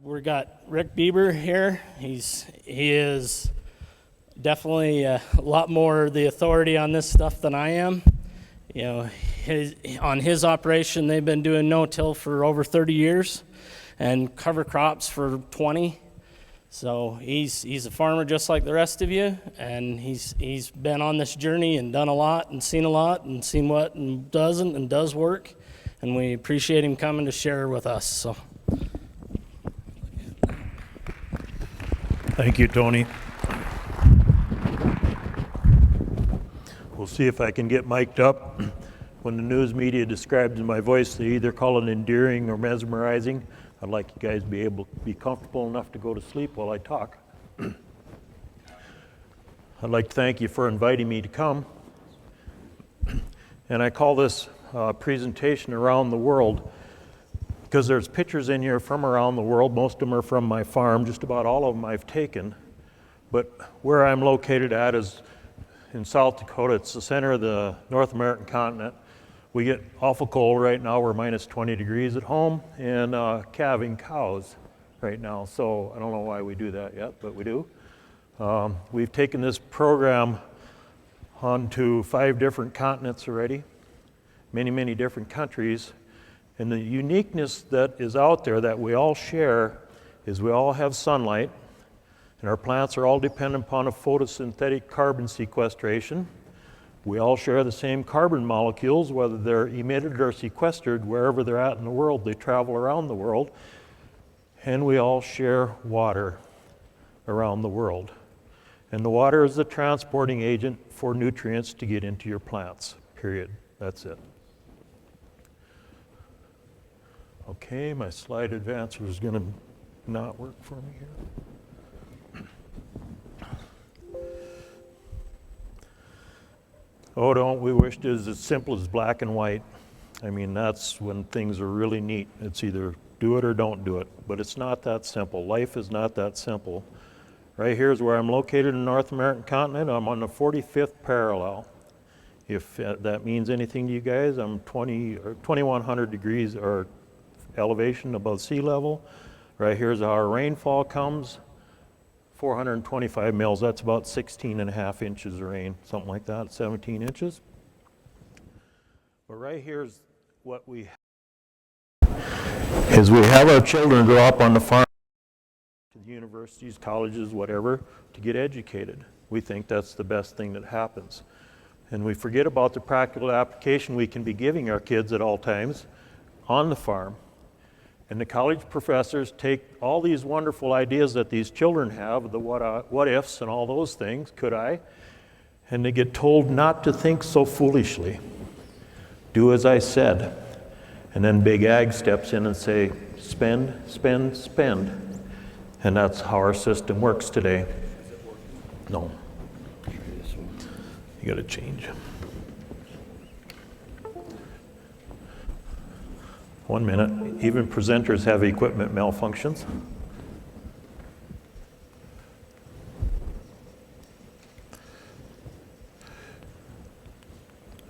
We got Rick Bieber here. He is definitely a lot more the authority on this stuff than I am. You know, on his operation, they've been doing no-till for over 30 years and cover crops for 20. So he's a farmer just like the rest of you, and he's been on this journey and done a lot and seen what and doesn't and does work, and we appreciate him coming to share with us. So. Thank you, Tony. We'll see if I can get mic'd up. When the news media describes my voice, they either call it endearing or mesmerizing. I'd like you guys to be able to be comfortable enough to go to sleep while I talk. I'd like to thank you for inviting me to come. And I call this presentation Around the World because there's pictures in here from around the world. Most of them are from my farm. Just about all of them I've taken. But where I'm located at is in South Dakota. It's the center of the North American continent. We get awful cold right now. We're minus 20 degrees at home and calving cows right now. So I don't know why we do that yet, but we do. We've taken this program onto 5 different continents already, many different countries. And the uniqueness that is out there that we all share is we all have sunlight, and our plants are all dependent upon a photosynthetic carbon sequestration. We all share the same carbon molecules, whether they're emitted or sequestered, wherever they're at in the world. They travel around the world. And we all share water around the world. And the water is the transporting agent for nutrients to get into your plants, period. That's it. Okay, my slide advancer is going to not work for me here. Oh, don't we wish it was as simple as black and white? I mean, that's when things are really neat. It's either do it or don't do it, but it's not that simple. Life is not that simple. Right here is where I'm located in the North American continent. I'm on the 45th parallel. If that means anything to you guys, I'm 2,100 degrees or elevation above sea level. Right here's how our rainfall comes, 425 mils. That's about 16 and a half inches of rain, something like that, 17 inches. But right here's what we have our children grow up on the farm, to the universities, colleges, whatever, to get educated. We think that's the best thing that happens. And we forget about the practical application we can be giving our kids at all times on the farm. And the college professors take all these wonderful ideas that these children have, the what ifs and all those things, could I? And they get told not to think so foolishly. Do as I said. And then Big Ag steps in and say, spend, spend, spend. And that's how our system works today. No. You gotta change. 1 minute. Even presenters have equipment malfunctions.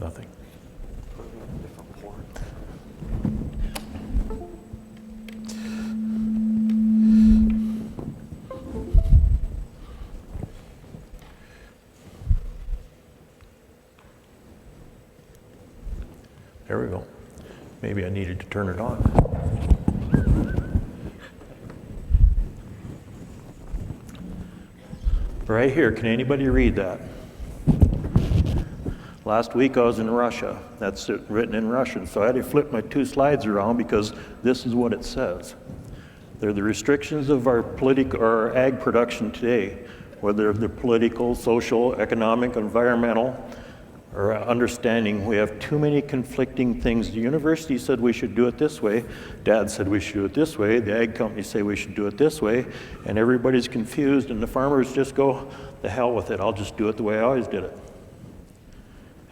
Nothing. There we go. Maybe I needed to turn it on. Right here, can anybody read that? Last week I was in Russia. That's written in Russian, so I had to flip my 2 slides around because this is what it says. They're the restrictions of our ag production today, whether they're political, social, economic, environmental, or understanding. We have too many conflicting things. The university said we should do it this way. Dad said we should do it this way. The ag companies say we should do it this way. And everybody's confused, and the farmers just go, the hell with it. I'll just do it the way I always did it.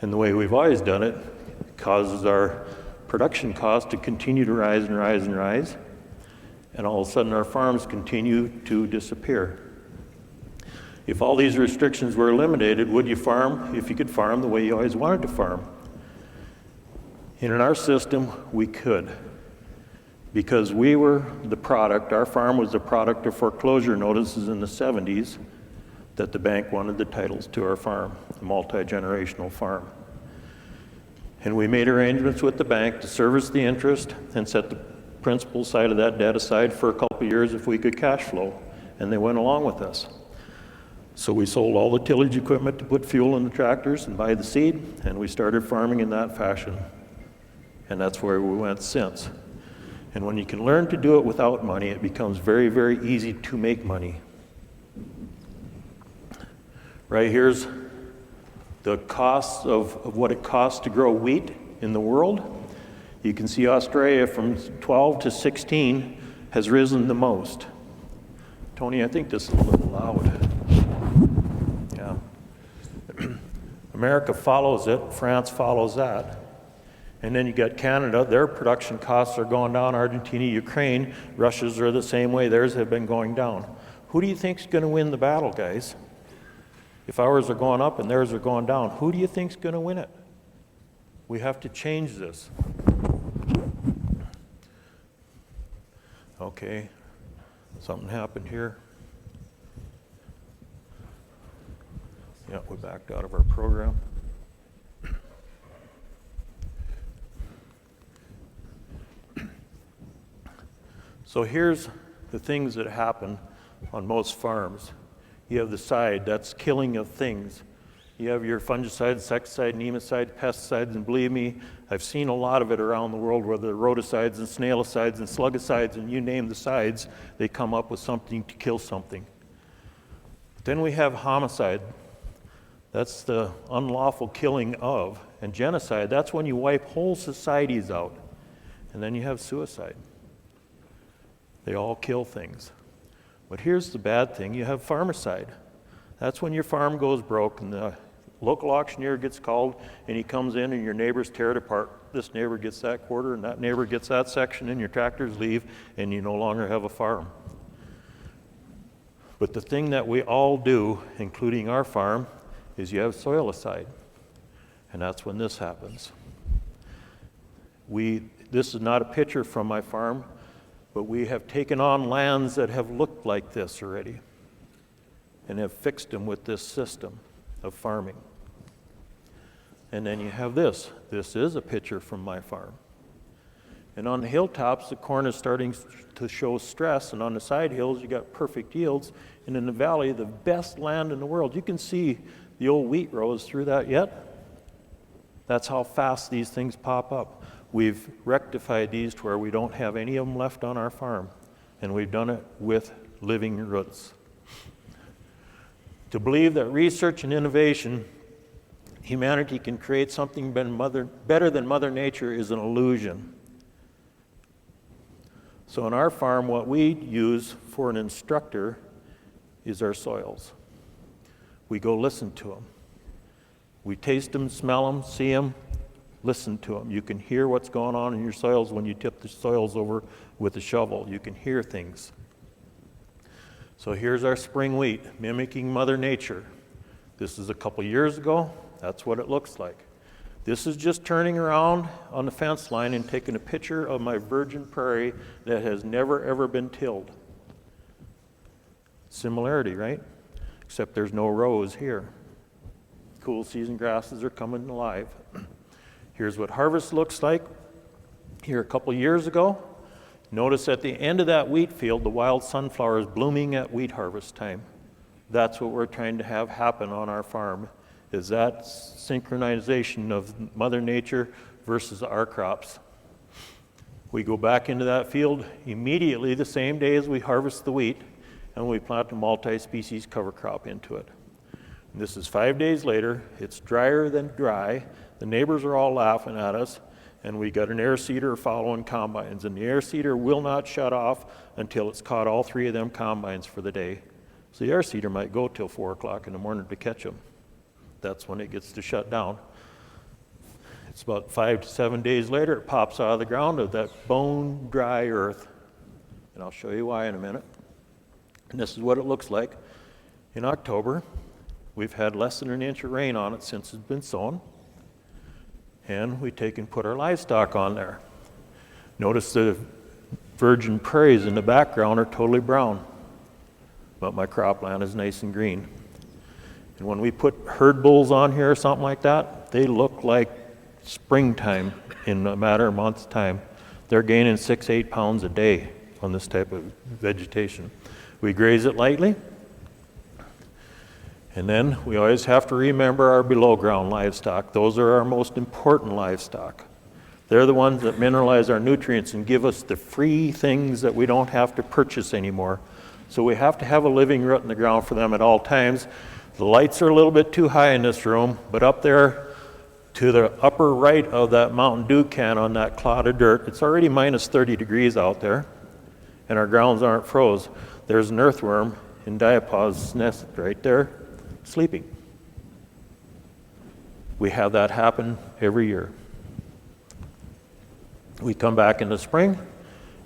And the way we've always done it causes our production costs to continue to rise and rise and rise. And all of a sudden our farms continue to disappear. If all these restrictions were eliminated, would you farm if you could farm the way you always wanted to farm? And in our system, we could. because we were the product, our farm was the product of foreclosure notices in the 70s that the bank wanted the titles to our farm, a multi-generational farm. And we made arrangements with the bank to service the interest and set the principal side of that debt aside for a couple years if we could cash flow, and they went along with us. So we sold all the tillage equipment to put fuel in the tractors and buy the seed, and we started farming in that fashion. And that's where we went since. And when you can learn to do it without money, it becomes very, very easy to make money. Right here's the costs of what it costs to grow wheat in the world. You can see Australia from 12 to 16 has risen the most. Tony, I think this is a little loud. Yeah. America follows it, France follows that. And then you got Canada, their production costs are going down. Argentina, Ukraine, Russia's are the same way, theirs have been going down. Who do you think's going to win the battle, guys? If ours are going up and theirs are going down, who do you think's going to win it? We have to change this. Okay, something happened here. Yeah, we backed out of our program. So here's the things that happen on most farms. You have the side, that's killing of things. You have your fungicide, insecticide, nemicide, pesticides, and believe me, I've seen a lot of it around the world, whether they're rodicides and snailicides and slugicides, and you name the sides, they come up with something to kill something. Then we have homicide. That's the unlawful killing of. And genocide, that's when you wipe whole societies out. And then you have suicide. They all kill things. But here's the bad thing, you have farmicide. That's when your farm goes broke and the local auctioneer gets called and he comes in and your neighbors tear it apart. This neighbor gets that quarter and that neighbor gets that section and your tractors leave and you no longer have a farm. But the thing that we all do, including our farm, is you have soilicide. And that's when this happens. This is not a picture from my farm, but we have taken on lands that have looked like this already and have fixed them with this system of farming. And then you have this. This is a picture from my farm. And on the hilltops, the corn is starting to show stress, and on the side hills, you got perfect yields. And in the valley, the best land in the world. You can see the old wheat rows through that yet. That's how fast these things pop up. We've rectified these to where we don't have any of them left on our farm, and we've done it with living roots. To believe that research and innovation, humanity can create something better than Mother Nature is an illusion. So on our farm, what we use for an instructor is our soils. We go listen to them. We taste them, smell them, see them, listen to them. You can hear what's going on in your soils when you tip the soils over with a shovel. You can hear things. So here's our spring wheat, mimicking Mother Nature. This is a couple years ago. That's what it looks like. This is just turning around on the fence line and taking a picture of my virgin prairie that has never ever been tilled. Similarity, right? Except there's no rows here. Cool season grasses are coming alive. Here's what harvest looks like here a couple years ago. Notice at the end of that wheat field, the wild sunflower is blooming at wheat harvest time. That's what we're trying to have happen on our farm, is that synchronization of Mother Nature versus our crops. We go back into that field immediately the same day as we harvest the wheat, and we plant a multi-species cover crop into it. And this is 5 days later. It's drier than dry. The neighbors are all laughing at us, and we got an air seeder following combines, and the air seeder will not shut off until it's caught all 3 of them combines for the day. So the air seeder might go till 4 o'clock in the morning to catch them. That's when it gets to shut down. It's about 5 to 7 days later, it pops out of the ground of that bone dry earth. And I'll show you why in a minute. And this is what it looks like in October. We've had less than an inch of rain on it since it's been sown. And we take and put our livestock on there. Notice the virgin prairies in the background are totally brown, but my cropland is nice and green. And when we put herd bulls on here or something like that, they look like springtime in a matter of months' time. They're gaining 6-8 pounds a day on this type of vegetation. We graze it lightly, and then we always have to remember our below ground livestock. Those are our most important livestock. They're the ones that mineralize our nutrients and give us the free things that we don't have to purchase anymore. So we have to have a living root in the ground for them at all times. The lights are a little bit too high in this room, but up there to the upper right of that Mountain Dew can on that clod of dirt, it's already minus 30 degrees out there, and our grounds aren't froze. There's an earthworm in diapause nest right there, sleeping. We have that happen every year. We come back in the spring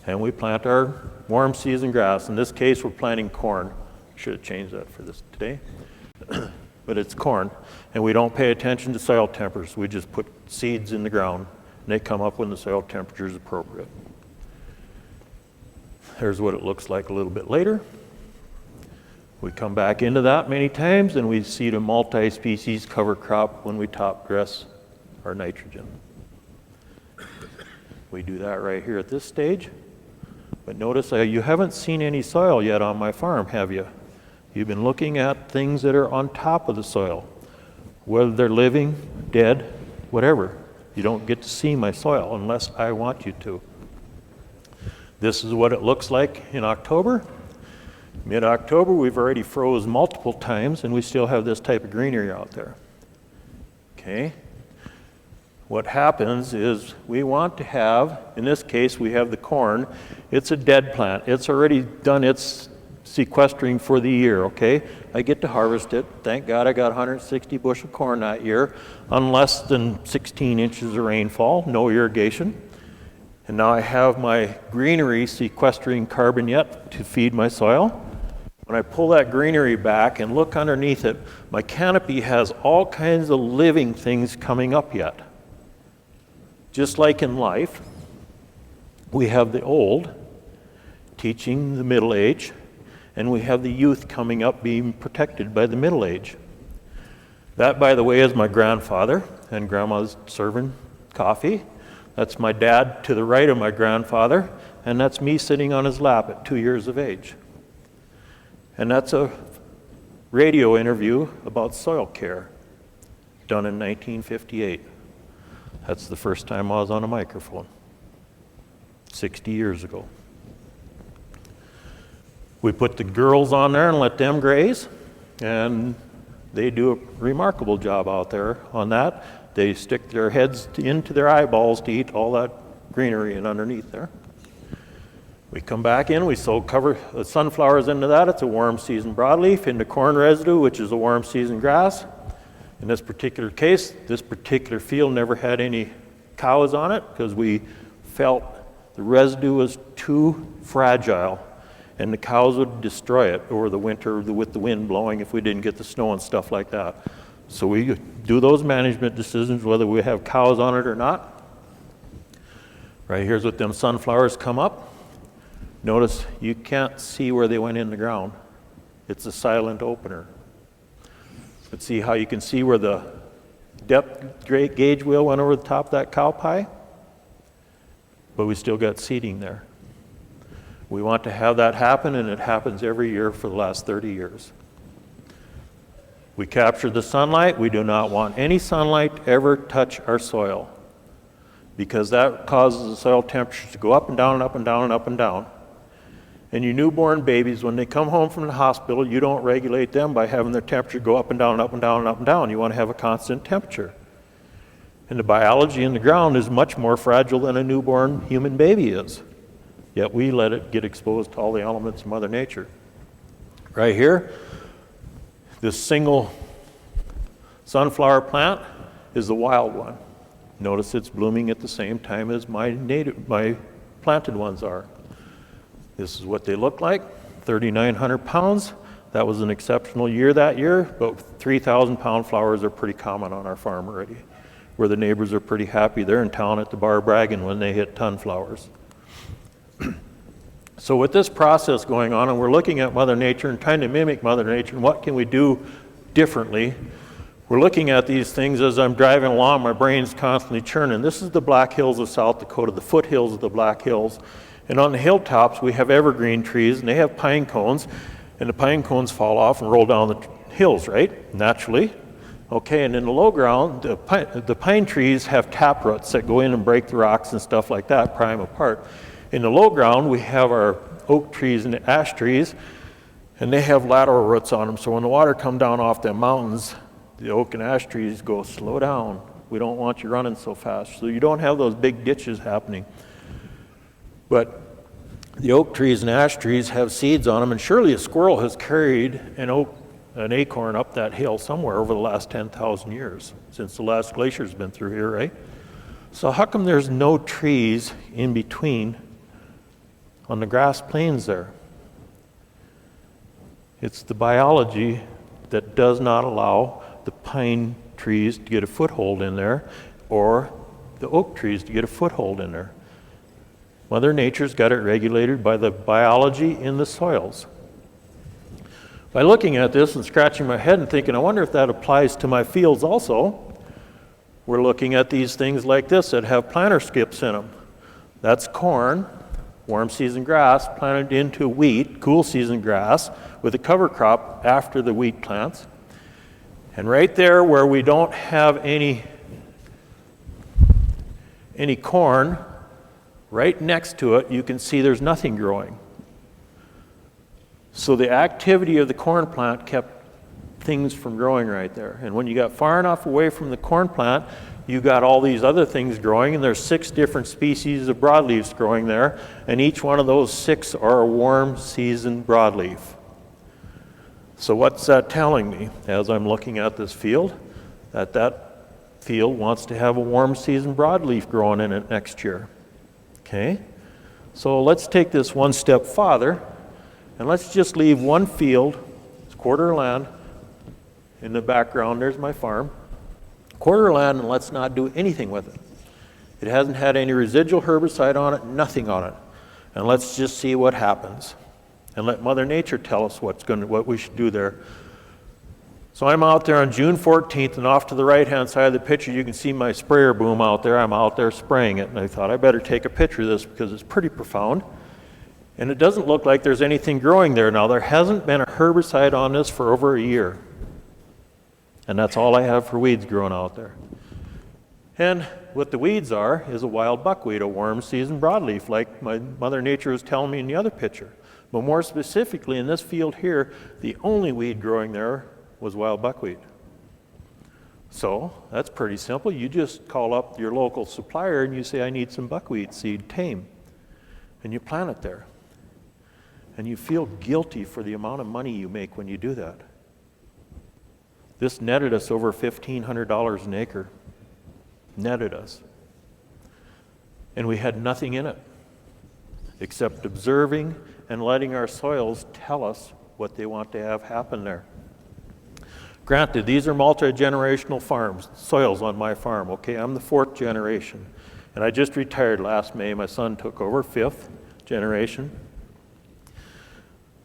and we plant our warm season grass. In this case, we're planting corn. Should have changed that for this today. But it's corn. And we don't pay attention to soil temperatures. We just put seeds in the ground and they come up when the soil temperature is appropriate. Here's what it looks like a little bit later. We come back into that many times and we seed a multi-species cover crop when we top dress our nitrogen. We do that right here at this stage. But notice you haven't seen any soil yet on my farm, have you? You've been looking at things that are on top of the soil, whether they're living, dead, whatever. You don't get to see my soil unless I want you to. This is what it looks like in October. Mid-October, we've already froze multiple times and we still have this type of greenery out there. Okay. What happens is we want to have, in this case, we have the corn. It's a dead plant. It's already done its sequestering for the year, okay? I get to harvest it. Thank God I got 160 bushel corn that year on less than 16 inches of rainfall, no irrigation. And now I have my greenery sequestering carbon yet to feed my soil. When I pull that greenery back and look underneath it, my canopy has all kinds of living things coming up yet. Just like in life, we have the old teaching the middle age, and we have the youth coming up being protected by the middle age. That, by the way, is my grandfather, and grandma's serving coffee. That's my dad to the right of my grandfather, and that's me sitting on his lap at 2 years of age. And that's a radio interview about soil care done in 1958. That's the first time I was on a microphone, 60 years ago. We put the girls on there and let them graze, and they do a remarkable job out there on that. They stick their heads into their eyeballs to eat all that greenery and underneath there. We come back in, we sow cover sunflowers into that. It's a warm season broadleaf into corn residue, which is a warm season grass. In this particular case, this particular field never had any cows on it because we felt the residue was too fragile and the cows would destroy it over the winter with the wind blowing if we didn't get the snow and stuff like that. So we do those management decisions whether we have cows on it or not. Right here's what them sunflowers come up. Notice you can't see where they went in the ground. It's a silent opener. But see how you can see where the depth gauge wheel went over the top of that cow pie? But we still got seeding there. We want to have that happen, and it happens every year for the last 30 years. We capture the sunlight. We do not want any sunlight to ever touch our soil because that causes the soil temperature to go up and down and up and down and up and down. And your newborn babies, when they come home from the hospital, you don't regulate them by having their temperature go up and down and up and down and up and down. You want to have a constant temperature. And the biology in the ground is much more fragile than a newborn human baby is. Yet we let it get exposed to all the elements of Mother Nature. Right here, this single sunflower plant is the wild one. Notice it's blooming at the same time as my planted ones are. This is what they look like, 3,900 pounds. That was an exceptional year that year, but 3,000 pound flowers are pretty common on our farm already, where the neighbors are pretty happy. They're in town at the bar bragging when they hit ton flowers. So with this process going on, and we're looking at Mother Nature and trying to mimic Mother Nature, and what can we do differently? We're looking at these things as I'm driving along, my brain's constantly churning. This is the Black Hills of South Dakota, the foothills of the Black Hills. And on the hilltops, we have evergreen trees, and they have pine cones, and the pine cones fall off and roll down the hills, right? Naturally. Okay, and in the low ground, the pine trees have tap roots that go in and break the rocks and stuff like that, pry them apart. In the low ground, we have our oak trees and ash trees, and they have lateral roots on them. So when the water comes down off the mountains, the oak and ash trees go, slow down. We don't want you running so fast. So you don't have those big ditches happening. But the oak trees and ash trees have seeds on them, and surely a squirrel has carried an acorn up that hill somewhere over the last 10,000 years, since the last glacier's been through here, right? So how come there's no trees in between on the grass plains there? It's the biology that does not allow the pine trees to get a foothold in there, or the oak trees to get a foothold in there. Mother Nature's got it regulated by the biology in the soils. By looking at this and scratching my head and thinking, I wonder if that applies to my fields also, we're looking at these things like this that have planter skips in them. That's corn, warm season grass, planted into wheat, cool season grass, with a cover crop after the wheat plants. And right there where we don't have any corn, right next to it, you can see there's nothing growing. So the activity of the corn plant kept things from growing right there. And when you got far enough away from the corn plant, you got all these other things growing, and there's 6 different species of broadleaves growing there, and each one of those 6 are a warm season broadleaf. So what's that telling me as I'm looking at this field? That field wants to have a warm season broadleaf growing in it next year. Okay? So let's take this one step farther, and let's just leave one field, it's quarter land, in the background, there's my farm. Quarter land, and let's not do anything with it. It hasn't had any residual herbicide on it, nothing on it. And let's just see what happens. And let Mother Nature tell us what we should do there. So I'm out there on June 14th, and off to the right-hand side of the picture, you can see my sprayer boom out there. I'm out there spraying it, and I thought I better take a picture of this because it's pretty profound. And it doesn't look like there's anything growing there. Now, there hasn't been a herbicide on this for over a year. And that's all I have for weeds growing out there. And what the weeds are is a wild buckwheat, a warm season broadleaf, like my Mother Nature was telling me in the other picture. But more specifically, in this field here, the only weed growing there was wild buckwheat. So that's pretty simple. You just call up your local supplier and you say, I need some buckwheat seed, tame. And you plant it there. And you feel guilty for the amount of money you make when you do that. This netted us over $1,500 an acre. Netted us. And we had nothing in it except observing and letting our soils tell us what they want to have happen there. Granted, these are multi-generational farms, soils on my farm, okay? I'm the 4th generation. And I just retired last May. My son took over, 5th generation.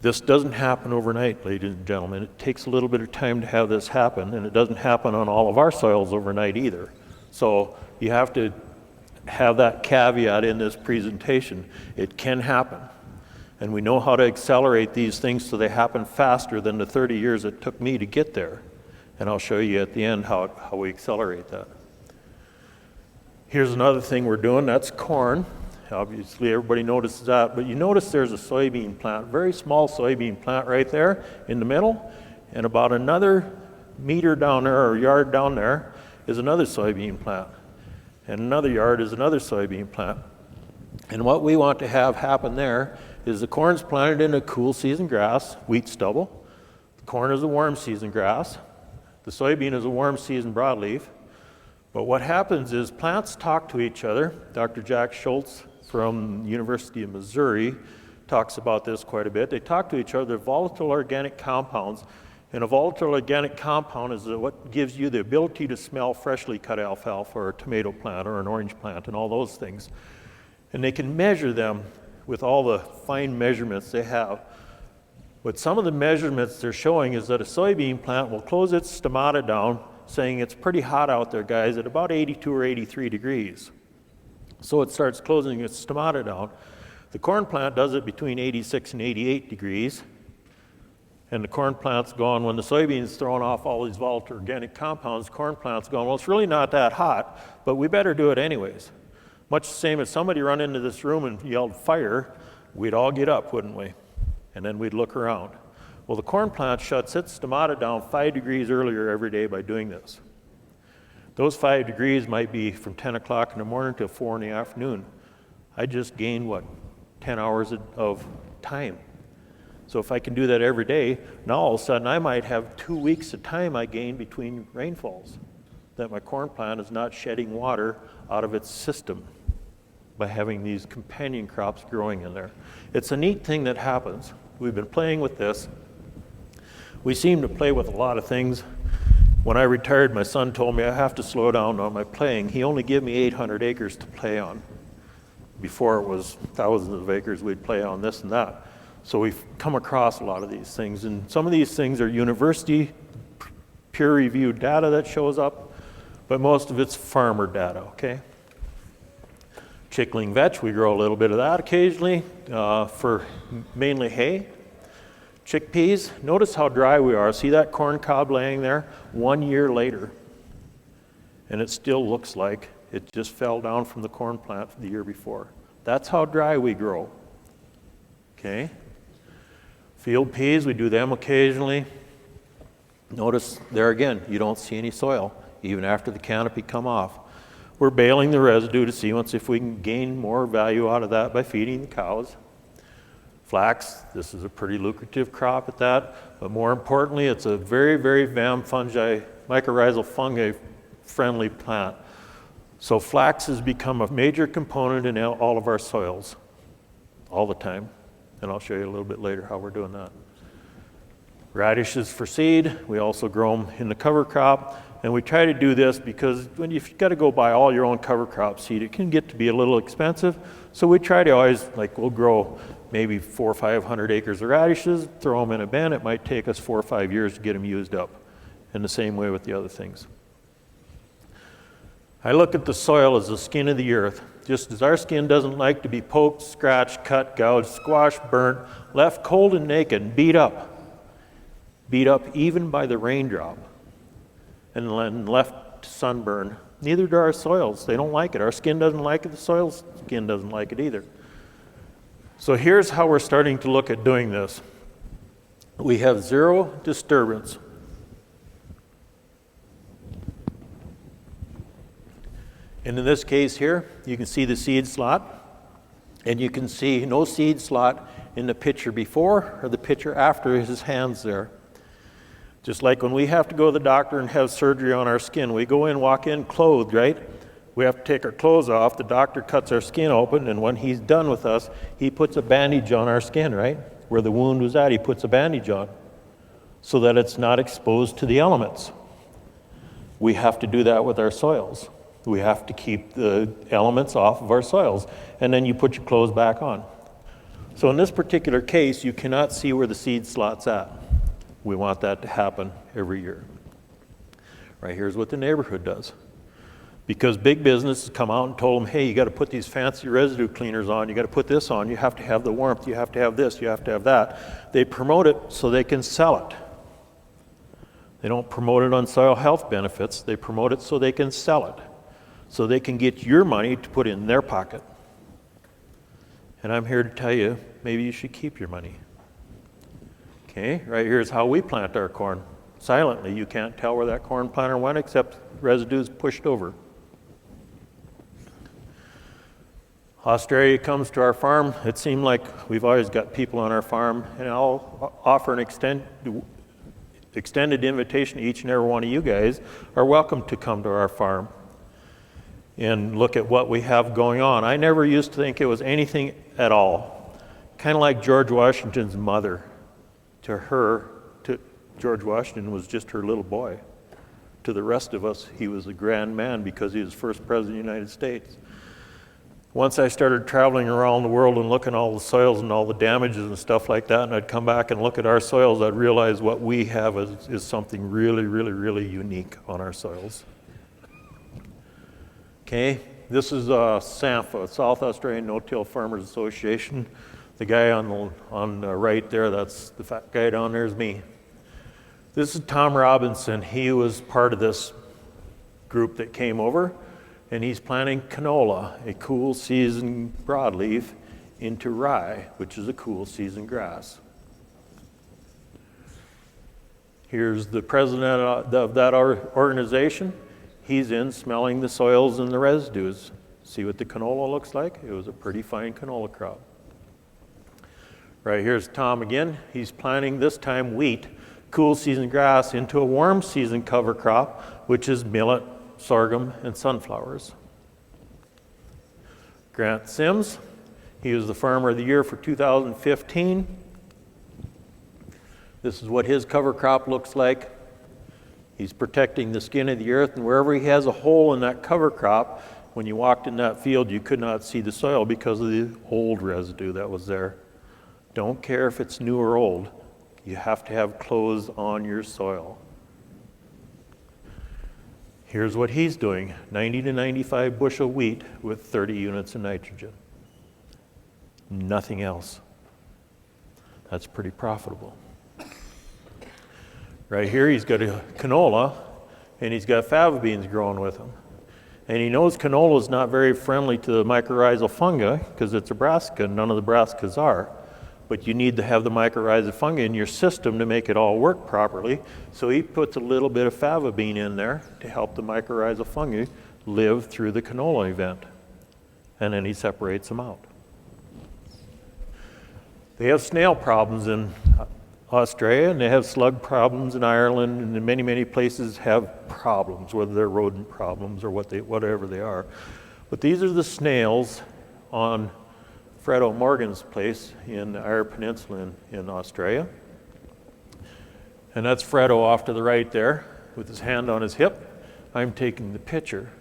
This doesn't happen overnight, ladies and gentlemen. It takes a little bit of time to have this happen, and it doesn't happen on all of our soils overnight either. So you have to have that caveat in this presentation. It can happen. And we know how to accelerate these things so they happen faster than the 30 years it took me to get there. And I'll show you at the end how we accelerate that. Here's another thing we're doing, that's corn. Obviously everybody notices that, but you notice there's a soybean plant, very small soybean plant right there in the middle, and about another meter down there or yard down there is another soybean plant. And another yard is another soybean plant. And what we want to have happen there is the corn's planted in a cool season grass, wheat stubble. The corn is a warm season grass. The soybean is a warm season broadleaf. But what happens is plants talk to each other. Dr. Jack Schultz from the University of Missouri talks about this quite a bit. They talk to each other, volatile organic compounds. And a volatile organic compound is what gives you the ability to smell freshly cut alfalfa or a tomato plant or an orange plant and all those things. And they can measure them with all the fine measurements they have. But some of the measurements they're showing is that a soybean plant will close its stomata down, saying it's pretty hot out there, guys, at about 82 or 83 degrees. So it starts closing its stomata down. The corn plant does it between 86 and 88 degrees. And the corn plant's going, when the soybean's throwing off all these volatile organic compounds, the corn plant's going, well, it's really not that hot, but we better do it anyways. Much the same as somebody run into this room and yelled fire, we'd all get up, wouldn't we? And then we'd look around. Well, the corn plant shuts its stomata down 5 degrees earlier every day by doing this. Those 5 degrees might be from 10 o'clock in the morning till 4 in the afternoon. I just gained, what, 10 hours of time. So if I can do that every day, now all of a sudden I might have 2 weeks of time I gain between rainfalls, that my corn plant is not shedding water out of its system by having these companion crops growing in there. It's a neat thing that happens. We've been playing with this. We seem to play with a lot of things. When I retired, my son told me I have to slow down on my playing. He only gave me 800 acres to play on. Before it was thousands of acres we'd play on this and that. So we've come across a lot of these things, and some of these things are university peer-reviewed data that shows up, but most of it's farmer data, okay? Chickling vetch, we grow a little bit of that occasionally for mainly hay. Chickpeas, notice how dry we are. See that corn cob laying there? 1 year later, and it still looks like it just fell down from the corn plant the year before. That's how dry we grow, okay? Field peas, we do them occasionally. Notice there again, you don't see any soil, even after the canopy come off. We're baling the residue to see if we can gain more value out of that by feeding the cows. Flax, this is a pretty lucrative crop at that, but more importantly, it's a very, very mycorrhizal fungi friendly plant. So flax has become a major component in all of our soils, all the time. And I'll show you a little bit later how we're doing that. Radishes for seed, we also grow them in the cover crop. And we try to do this because when you've got to go buy all your own cover crop seed, it can get to be a little expensive. So we try to always, we'll grow maybe 400 or 500 acres of radishes, throw them in a bin. It might take us 4 or 5 years to get them used up. In the same way with the other things. I look at the soil as the skin of the earth. Just as our skin doesn't like to be poked, scratched, cut, gouged, squashed, burnt, left cold and naked, beat up even by the raindrop, and left to sunburn. Neither do our soils. They don't like it. Our skin doesn't like it. The soil's skin doesn't like it either. So here's how we're starting to look at doing this. We have zero disturbance. And in this case here, you can see the seed slot, and you can see no seed slot in the picture before or the picture after his hands there. Just like when we have to go to the doctor and have surgery on our skin, we go in, walk in clothed, right? We have to take our clothes off, the doctor cuts our skin open, and when he's done with us, he puts a bandage on our skin, right? Where the wound was at, he puts a bandage on so that it's not exposed to the elements. We have to do that with our soils. We have to keep the elements off of our soils, and then you put your clothes back on. So in this particular case, you cannot see where the seed slot's at. We want that to happen every year. Right here's what the neighborhood does. Because big businesses come out and told them, hey, you got to put these fancy residue cleaners on, you got to put this on, you have to have the warmth, you have to have this, you have to have that. They promote it so they can sell it. They don't promote it on soil health benefits, they promote it so they can sell it. So they can get your money to put in their pocket. And I'm here to tell you, maybe you should keep your money. Okay, right here's how we plant our corn. Silently, you can't tell where that corn planter went except residues pushed over. Australia comes to our farm. It seemed like we've always got people on our farm, and I'll offer an extended invitation to each and every one of you guys are welcome to come to our farm and look at what we have going on. I never used to think it was anything at all. Kind of like George Washington's mother. George Washington was just her little boy. To the rest of us, he was a grand man because he was first president of the United States. Once I started traveling around the world and looking at all the soils and all the damages and stuff like that, and I'd come back and look at our soils, I'd realize what we have is something really, really, really unique on our soils. Okay, this is SANFA, South Australian No-Till Farmers Association. The guy on the right there, that's the fat guy down there is me. This is Tom Robinson. He was part of this group that came over, and he's planting canola, a cool season broadleaf, into rye, which is a cool season grass. Here's the president of that organization. He's in smelling the soils and the residues. See what the canola looks like? It was a pretty fine canola crop. Right here's Tom again. He's planting this time wheat, cool season grass, into a warm season cover crop, which is millet, sorghum, and sunflowers. Grant Sims, he was the Farmer of the Year for 2015. This is what his cover crop looks like. He's protecting the skin of the earth, and wherever he has a hole in that cover crop, when you walked in that field, you could not see the soil because of the old residue that was there. Don't care if it's new or old. You have to have clothes on your soil. Here's what he's doing, 90 to 95 bushel wheat with 30 units of nitrogen. Nothing else. That's pretty profitable. Right here he's got a canola, and he's got fava beans growing with him. And he knows canola is not very friendly to the mycorrhizal fungi because it's a brassica, and none of the brassicas are. But you need to have the mycorrhizal fungi in your system to make it all work properly. So he puts a little bit of fava bean in there to help the mycorrhizal fungi live through the canola event. And then he separates them out. They have snail problems in Australia, and they have slug problems in Ireland, and in many, many places have problems, whether they're rodent problems or whatever they are. But these are the snails on Fredo Morgan's place in the Eyre Peninsula in Australia. And that's Fredo off to the right there with his hand on his hip. I'm taking the picture,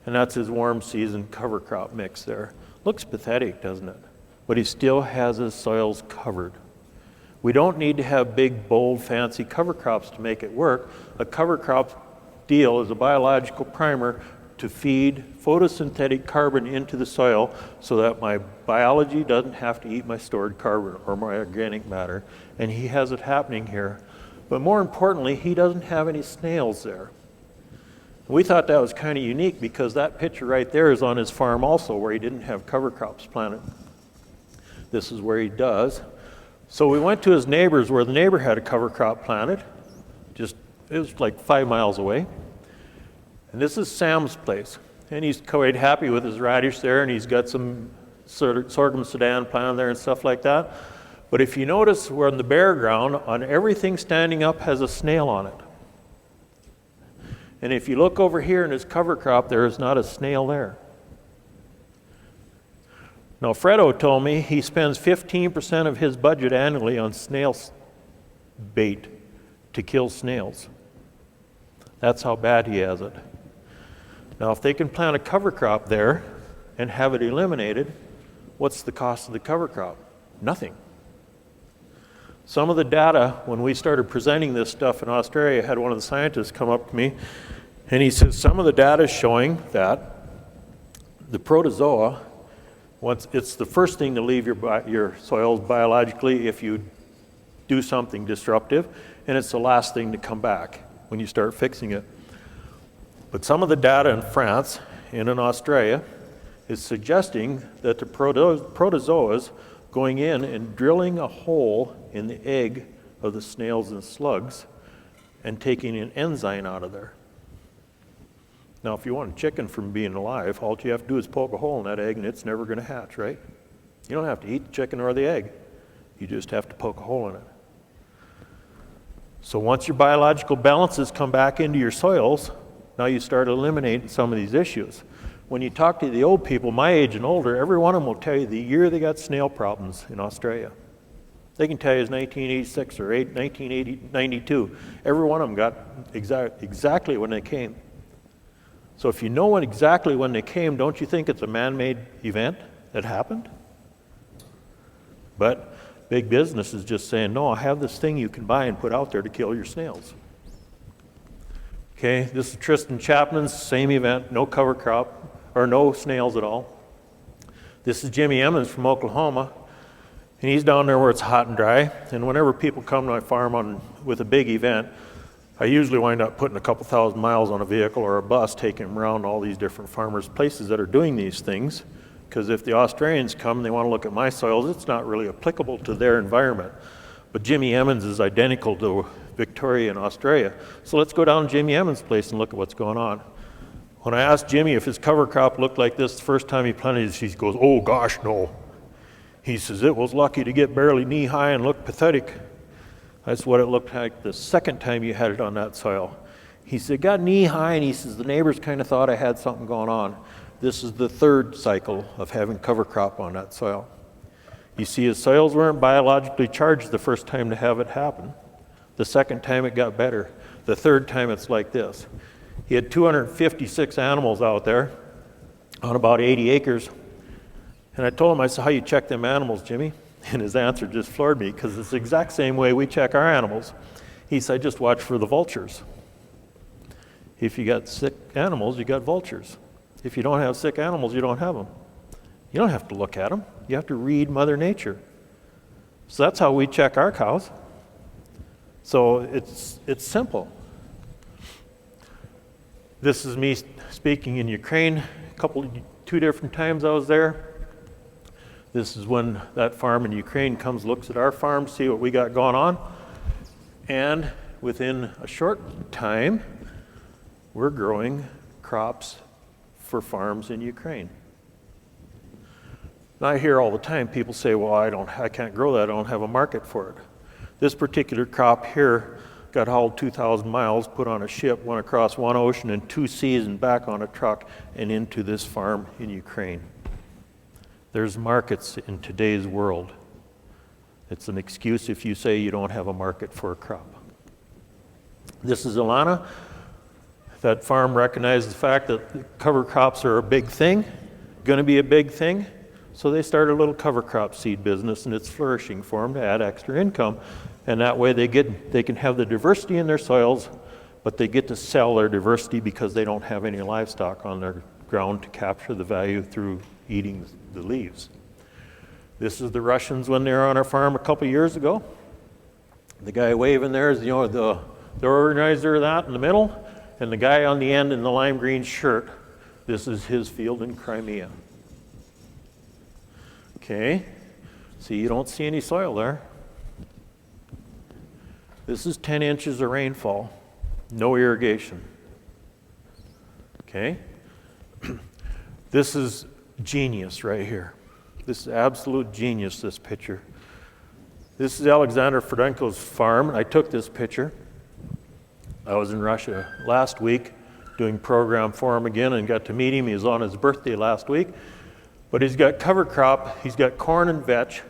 and that's his warm season cover crop mix there. Looks pathetic, doesn't it? But he still has his soils covered. We don't need to have big, bold, fancy cover crops to make it work. A cover crop deal is a biological primer to feed photosynthetic carbon into the soil so that my biology doesn't have to eat my stored carbon or my organic matter. And he has it happening here. But more importantly, he doesn't have any snails there. We thought that was kind of unique because that picture right there is on his farm also, where he didn't have cover crops planted. This is where he does. So we went to his neighbors where the neighbor had a cover crop planted. It was like 5 miles away. And this is Sam's place. And he's quite happy with his radish there, and he's got some sorghum Sudan planted there and stuff like that. But if you notice, we're on the bare ground, on everything standing up has a snail on it. And if you look over here in his cover crop, there is not a snail there. Now, Fredo told me he spends 15% of his budget annually on snail bait to kill snails. That's how bad he has it. Now, if they can plant a cover crop there and have it eliminated, what's the cost of the cover crop? Nothing. Some of the data, when we started presenting this stuff in Australia, I had one of the scientists come up to me, and he says some of the data is showing that the protozoa, it's the first thing to leave your soils biologically if you do something disruptive, and it's the last thing to come back when you start fixing it. But some of the data in France and in Australia is suggesting that the protozoas going in and drilling a hole in the egg of the snails and slugs and taking an enzyme out of there. Now, if you want a chicken from being alive, all you have to do is poke a hole in that egg and it's never going to hatch, right? You don't have to eat the chicken or the egg. You just have to poke a hole in it. So once your biological balances come back into your soils, now you start eliminating some of these issues. When you talk to the old people, my age and older, every one of them will tell you the year they got snail problems in Australia. They can tell you it's 1986 or 1992. Every one of them got exactly when they came. So if you know exactly when they came, don't you think it's a man-made event that happened? But big business is just saying, no, I have this thing you can buy and put out there to kill your snails. Okay, this is Tristan Chapman's, same event, no cover crop, or no snails at all. This is Jimmy Emmons from Oklahoma, and he's down there where it's hot and dry, and whenever people come to my farm with a big event, I usually wind up putting a couple thousand miles on a vehicle or a bus, taking them around all these different farmers' places that are doing these things, because if the Australians come and they want to look at my soils, it's not really applicable to their environment. But Jimmy Emmons is identical to Victoria in Australia. So let's go down to Jimmy Emmons' place and look at what's going on. When I asked Jimmy if his cover crop looked like this the first time he planted it, he goes, oh gosh, no. He says, it was lucky to get barely knee-high and look pathetic. That's what it looked like the second time you had it on that soil. He said, got knee-high, and he says, the neighbors kind of thought I had something going on. This is the third cycle of having cover crop on that soil. You see, his soils weren't biologically charged the first time to have it happen. The second time it got better. The third time it's like this. He had 256 animals out there on about 80 acres. And I told him, I said, how you check them animals, Jimmy? And his answer just floored me, because it's the exact same way we check our animals. He said, just watch for the vultures. If you got sick animals, you got vultures. If you don't have sick animals, you don't have them. You don't have to look at them. You have to read Mother Nature. So that's how we check our cows. So it's simple. This is me speaking in Ukraine. Two different times I was there. This is when that farm in Ukraine comes, looks at our farm, see what we got going on. And within a short time, we're growing crops for farms in Ukraine. Now I hear all the time people say, well, I can't grow that, I don't have a market for it. This particular crop here got hauled 2,000 miles, put on a ship, went across one ocean and 2 seas and back on a truck and into this farm in Ukraine. There's markets in today's world. It's an excuse if you say you don't have a market for a crop. This is Alana. That farm recognized the fact that cover crops are a big thing, going to be a big thing. So they started a little cover crop seed business, and it's flourishing for them to add extra income. And that way they can have the diversity in their soils, but they get to sell their diversity because they don't have any livestock on their ground to capture the value through eating the leaves. This is the Russians when they were on our farm a couple years ago. The guy waving there is, the organizer of that in the middle, and the guy on the end in the lime green shirt. This is his field in Crimea. Okay, see, you don't see any soil there. This is 10 inches of rainfall, no irrigation. Okay, this is genius right here. This is absolute genius, this picture. This is Alexander Fedorenko's farm. I took this picture. I was in Russia last week doing program for him again and got to meet him. He was on his birthday last week. But he's got cover crop. He's got corn and vetch.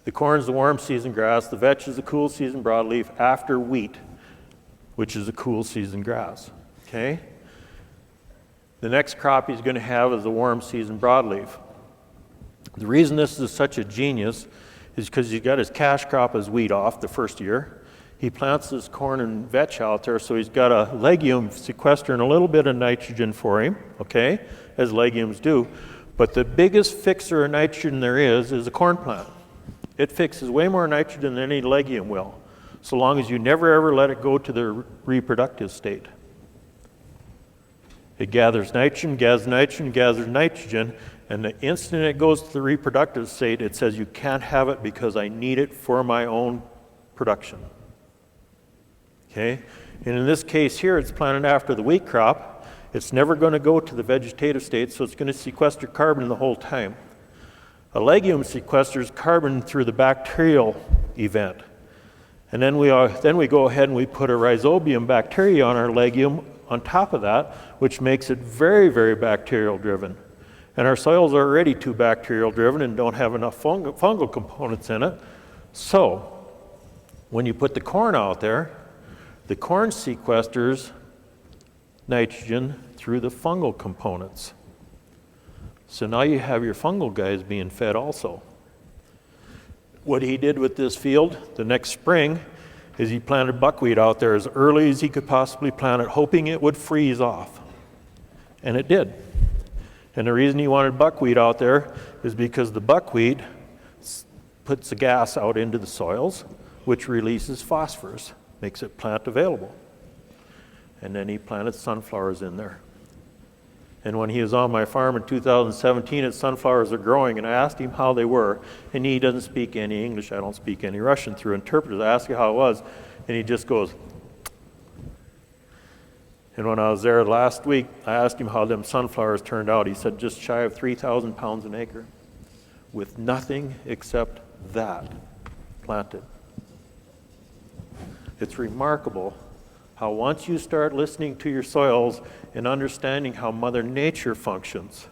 The corn is the warm season grass. The vetch is the cool season broadleaf after wheat, which is a cool season grass. Okay? The next crop he's going to have is the warm season broadleaf. The reason this is such a genius is because he's got his cash crop as wheat off the first year. He plants his corn and vetch out there, so he's got a legume sequestering a little bit of nitrogen for him, okay, as legumes do. But the biggest fixer of nitrogen there is a corn plant. It fixes way more nitrogen than any legume will, so long as you never ever let it go to the reproductive state. It gathers nitrogen, and the instant it goes to the reproductive state, it says you can't have it because I need it for my own production. Okay? And in this case here, it's planted after the wheat crop. It's never going to go to the vegetative state, so it's going to sequester carbon the whole time. A legume sequesters carbon through the bacterial event. And then we go ahead and we put a rhizobium bacteria on our legume on top of that, which makes it very, very bacterial driven. And our soils are already too bacterial driven and don't have enough fungal components in it. So when you put the corn out there, the corn sequesters nitrogen through the fungal components. So now you have your fungal guys being fed also. What he did with this field the next spring is he planted buckwheat out there as early as he could possibly plant it, hoping it would freeze off. And it did. And the reason he wanted buckwheat out there is because the buckwheat puts the gas out into the soils, which releases phosphorus, makes it plant available. And then he planted sunflowers in there. And when he was on my farm in 2017, his sunflowers are growing, and I asked him how they were, and he doesn't speak any English, I don't speak any Russian, through interpreters. I asked him how it was, and he just goes. And when I was there last week, I asked him how them sunflowers turned out. He said just shy of 3,000 pounds an acre, with nothing except that planted. It's remarkable how once you start listening to your soils and understanding how Mother Nature functions,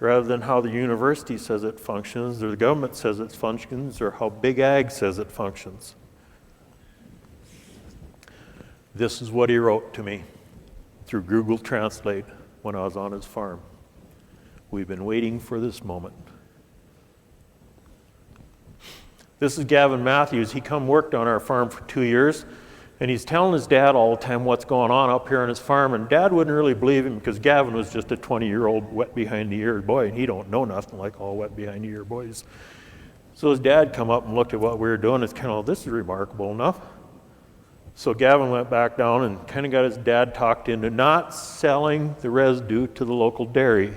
rather than how the university says it functions, or the government says it functions, or how Big Ag says it functions. This is what he wrote to me through Google Translate when I was on his farm. We've been waiting for this moment. This is Gavin Matthews. He worked on our farm for 2 years. And he's telling his dad all the time what's going on up here on his farm, and Dad wouldn't really believe him because Gavin was just a 20-year-old wet behind the ear boy, and he don't know nothing like all wet behind the ear boys. So his dad come up and looked at what we were doing. It's kind of, this is remarkable enough. So Gavin went back down and kind of got his dad talked into not selling the residue to the local dairy,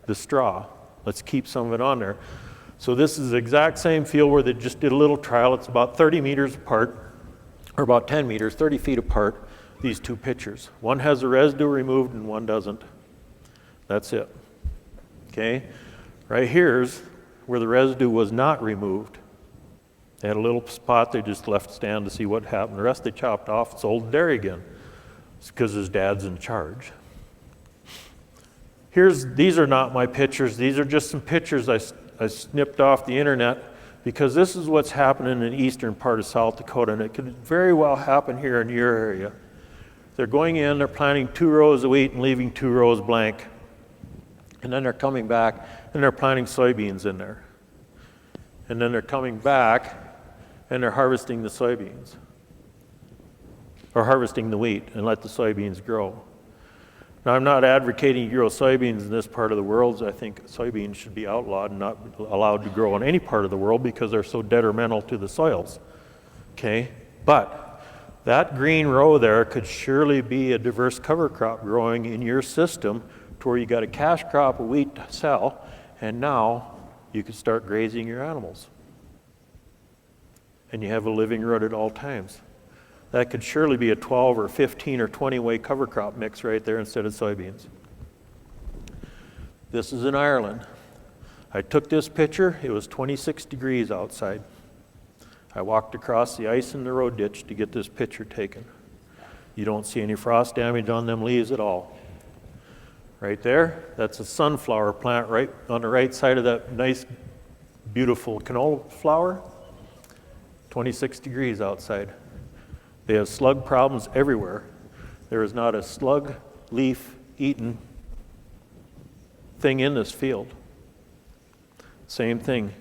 the straw. Let's keep some of it on there. So this is the exact same field where they just did a little trial. It's about 30 meters apart, or about 10 meters, 30 feet apart, these two pictures. One has the residue removed and one doesn't. That's it. Okay? Right here's where the residue was not removed. They had a little spot they just left stand to see what happened. The rest they chopped off, sold to dairy again. It's because his dad's in charge. These are not my pictures. These are just some pictures I snipped off the internet, because this is what's happening in the eastern part of South Dakota, and it could very well happen here in your area. They're going in, they're planting 2 rows of wheat and leaving 2 rows blank. And then they're coming back and they're planting soybeans in there. And then they're coming back and they're harvesting the soybeans. Or harvesting the wheat and let the soybeans grow. Now, I'm not advocating you grow soybeans in this part of the world. I think soybeans should be outlawed and not allowed to grow in any part of the world because they're so detrimental to the soils. Okay? But that green row there could surely be a diverse cover crop growing in your system to where you got a cash crop of wheat to sell, and now you could start grazing your animals. And you have a living root at all times. That could surely be a 12 or 15 or 20 way cover crop mix right there instead of soybeans. This is in Ireland. I took this picture. It was 26 degrees outside. I walked across the ice in the road ditch to get this picture taken. You don't see any frost damage on them leaves at all. Right there, that's a sunflower plant right on the right side of that nice, beautiful canola flower. 26 degrees outside. They have slug problems everywhere. There is not a slug, leaf, eaten thing in this field. Same thing.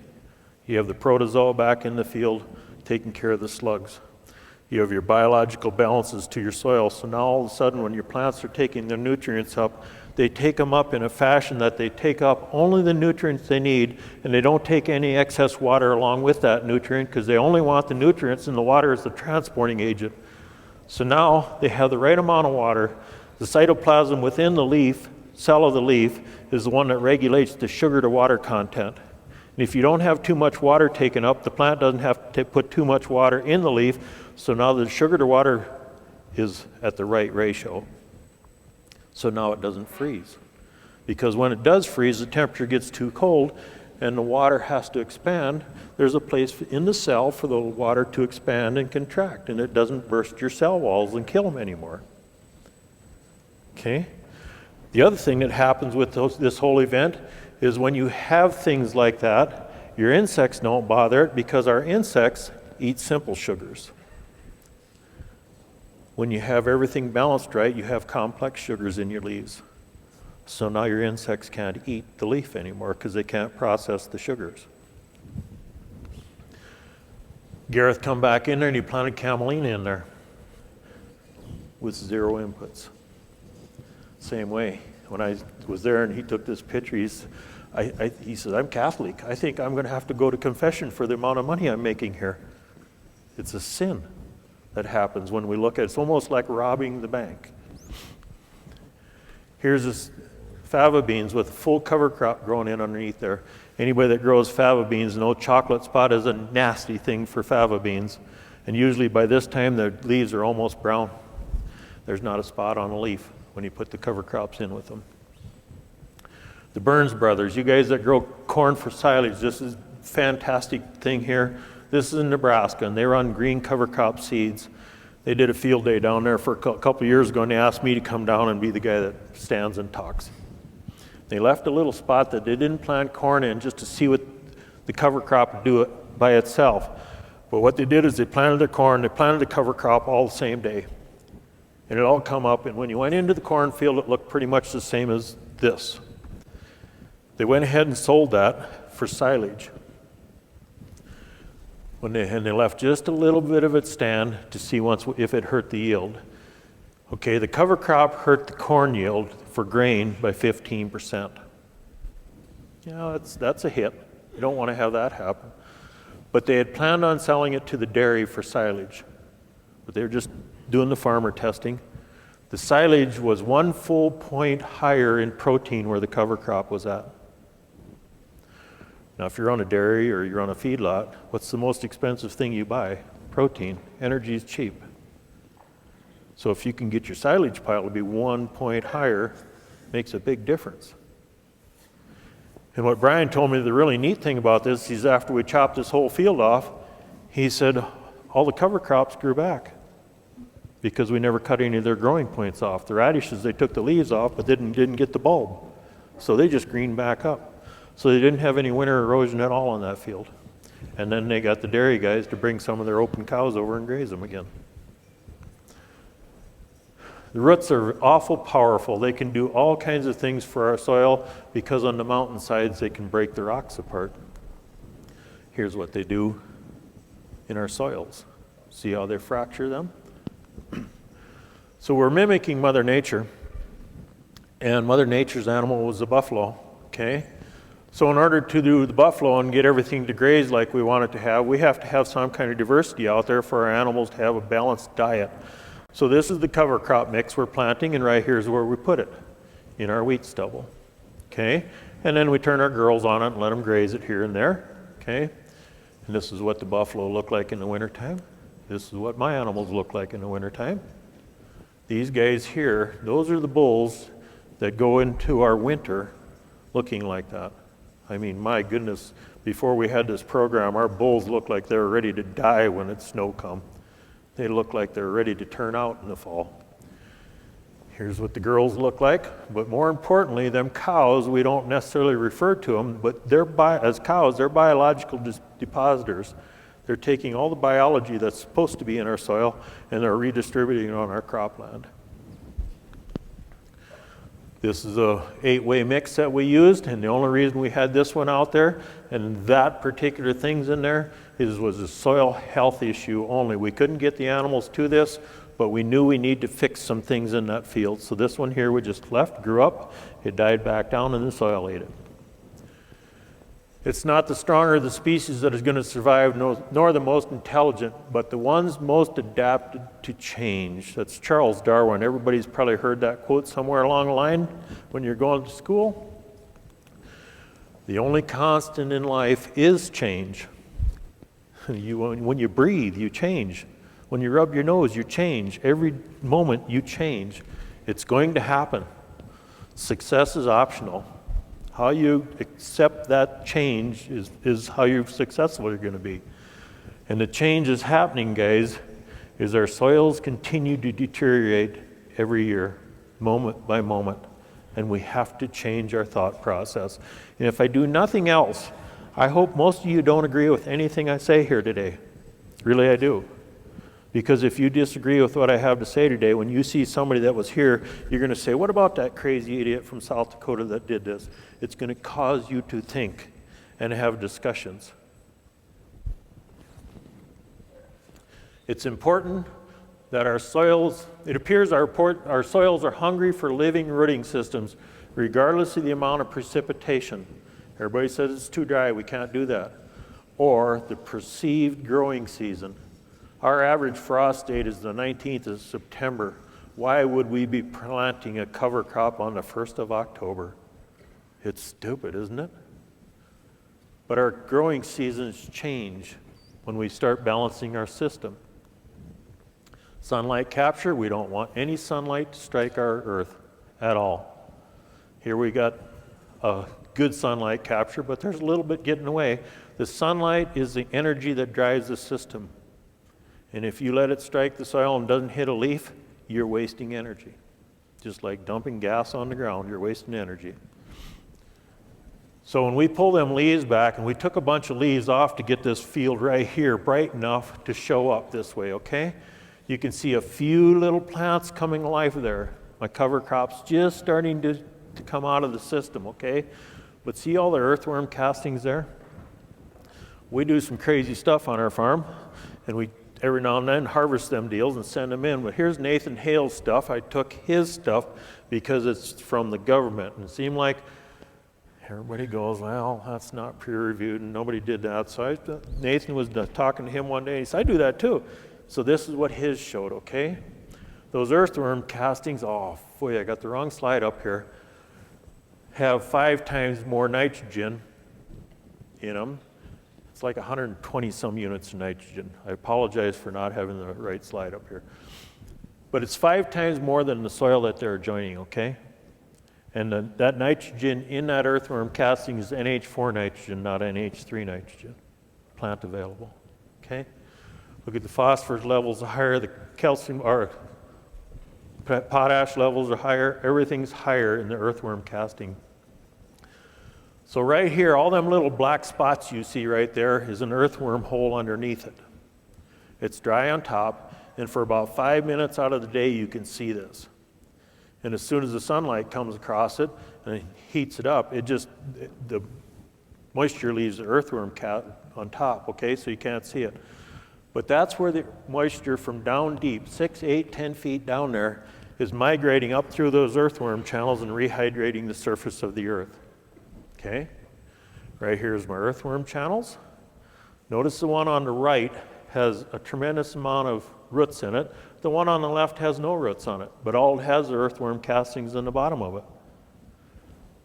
You have the protozoa back in the field taking care of the slugs. You have your biological balances to your soil. So now all of a sudden when your plants are taking their nutrients up, they take them up in a fashion that they take up only the nutrients they need, and they don't take any excess water along with that nutrient because they only want the nutrients, and the water is the transporting agent. So now they have the right amount of water. The cytoplasm within the leaf, cell of the leaf, is the one that regulates the sugar to water content. And if you don't have too much water taken up, the plant doesn't have to put too much water in the leaf, so now the sugar to water is at the right ratio. So now it doesn't freeze. Because when it does freeze, the temperature gets too cold and the water has to expand. There's a place in the cell for the water to expand and contract, and it doesn't burst your cell walls and kill them anymore. Okay? The other thing that happens with this whole event is when you have things like that, your insects don't bother it because our insects eat simple sugars. When you have everything balanced right, you have complex sugars in your leaves. So now your insects can't eat the leaf anymore because they can't process the sugars. Gareth come back in there and he planted camelina in there with 0 inputs. Same way. When I was there and he took this picture, he said, I'm Catholic. I think I'm going to have to go to confession for the amount of money I'm making here. It's a sin that happens when we look at it. It's almost like robbing the bank. Here's this fava beans with a full cover crop growing in underneath there. Anybody that grows fava beans knows chocolate spot is a nasty thing for fava beans. And usually by this time the leaves are almost brown. There's not a spot on a leaf when you put the cover crops in with them. The Burns brothers, you guys that grow corn for silage, this is a fantastic thing here. This is in Nebraska, and they run green cover crop seeds. They did a field day down there for a couple of years ago, and they asked me to come down and be the guy that stands and talks. They left a little spot that they didn't plant corn in just to see what the cover crop would do it by itself. But what they did is they planted their corn, they planted the cover crop all the same day. And it all come up, and when you went into the cornfield, it looked pretty much the same as this. They went ahead and sold that for silage. And they left just a little bit of it stand to see if it hurt the yield. Okay, the cover crop hurt the corn yield for grain by 15%. You know, that's a hit. You don't want to have that happen. But they had planned on selling it to the dairy for silage. But they were just doing the farmer testing. The silage was 1 full point higher in protein where the cover crop was at. Now, if you're on a dairy or you're on a feedlot, what's the most expensive thing you buy? Protein. Energy is cheap. So if you can get your silage pile to be 1 point higher, makes a big difference. And what Brian told me, the really neat thing about this is after we chopped this whole field off, he said all the cover crops grew back because we never cut any of their growing points off. The radishes, they took the leaves off, but didn't get the bulb. So they just greened back up. So they didn't have any winter erosion at all on that field. And then they got the dairy guys to bring some of their open cows over and graze them again. The roots are awful powerful. They can do all kinds of things for our soil because on the mountainsides they can break the rocks apart. Here's what they do in our soils. See how they fracture them? So we're mimicking Mother Nature, and Mother Nature's animal was the buffalo, okay? So in order to do the buffalo and get everything to graze like we want it to have, we have to have some kind of diversity out there for our animals to have a balanced diet. So this is the cover crop mix we're planting, and right here is where we put it, in our wheat stubble, okay? And then we turn our girls on it and let them graze it here and there, okay? And this is what the buffalo look like in the wintertime. This is what my animals look like in the wintertime. These guys here, those are the bulls that go into our winter looking like that. I mean, my goodness, before we had this program, our bulls looked like they were ready to die when it's snow come. They look like they're ready to turn out in the fall. Here's what the girls look like, but more importantly, them cows, we don't necessarily refer to them, but as cows, they're biological depositors. They're taking all the biology that's supposed to be in our soil and they're redistributing it on our cropland. This is a 8-way mix that we used, and the only reason we had this one out there and that particular thing's in there was a soil health issue only. We couldn't get the animals to this, but we knew we need to fix some things in that field. So this one here we just left, grew up, it died back down, and the soil ate it. It's not the stronger the species that is going to survive, nor the most intelligent, but the ones most adapted to change. That's Charles Darwin. Everybody's probably heard that quote somewhere along the line when you're going to school. The only constant in life is change. When you breathe, you change. When you rub your nose, you change. Every moment you change. It's going to happen. Success is optional. How you accept that change is how successful you're going to be. And the change is happening, guys, is our soils continue to deteriorate every year, moment by moment. And we have to change our thought process. And if I do nothing else, I hope most of you don't agree with anything I say here today. Really, I do. Because if you disagree with what I have to say today, when you see somebody that was here, you're going to say, what about that crazy idiot from South Dakota that did this? It's going to cause you to think and have discussions. It's important that our soils, it appears our soils are hungry for living rooting systems, regardless of the amount of precipitation. Everybody says it's too dry, we can't do that. Or the perceived growing season. Our average frost date is the 19th of September. Why would we be planting a cover crop on the 1st of October? It's stupid, isn't it? But our growing seasons change when we start balancing our system. Sunlight capture, we don't want any sunlight to strike our earth at all. Here we got a good sunlight capture, but there's a little bit getting away. The sunlight is the energy that drives the system. And if you let it strike the soil and doesn't hit a leaf, you're wasting energy. Just like dumping gas on the ground, you're wasting energy. So when we pull them leaves back, and we took a bunch of leaves off to get this field right here bright enough to show up this way, okay? You can see a few little plants coming to life there. My cover crop's just starting to come out of the system, okay? But see all the earthworm castings there? We do some crazy stuff on our farm, and we every now and then harvest them deals and send them in. But here's Nathan Hale's stuff. I took his stuff because it's from the government. And it seemed like everybody goes, well, that's not peer-reviewed, and nobody did that. So Nathan was talking to him one day, and he said, I do that too. So this is what his showed, okay? Those earthworm castings, oh, boy, I got the wrong slide up here, have 5 times more nitrogen in them. It's like 120 some units of nitrogen. I apologize for not having the right slide up here. But it's 5 times more than the soil that they're joining, okay? And that nitrogen in that earthworm casting is NH4 nitrogen, not NH3 nitrogen, plant available, okay? Look at the phosphorus levels are higher, the calcium or potash levels are higher, everything's higher in the earthworm casting. So right here, all them little black spots you see right there is an earthworm hole underneath it. It's dry on top, and for about 5 minutes out of the day, you can see this. And as soon as the sunlight comes across it and it heats it up, the moisture leaves the earthworm on top, okay, so you can't see it. But that's where the moisture from down deep, 6, 8, 10 feet down there, is migrating up through those earthworm channels and rehydrating the surface of the earth. Okay, right here is my earthworm channels. Notice the one on the right has a tremendous amount of roots in it. The one on the left has no roots on it, but all it has are earthworm castings in the bottom of it.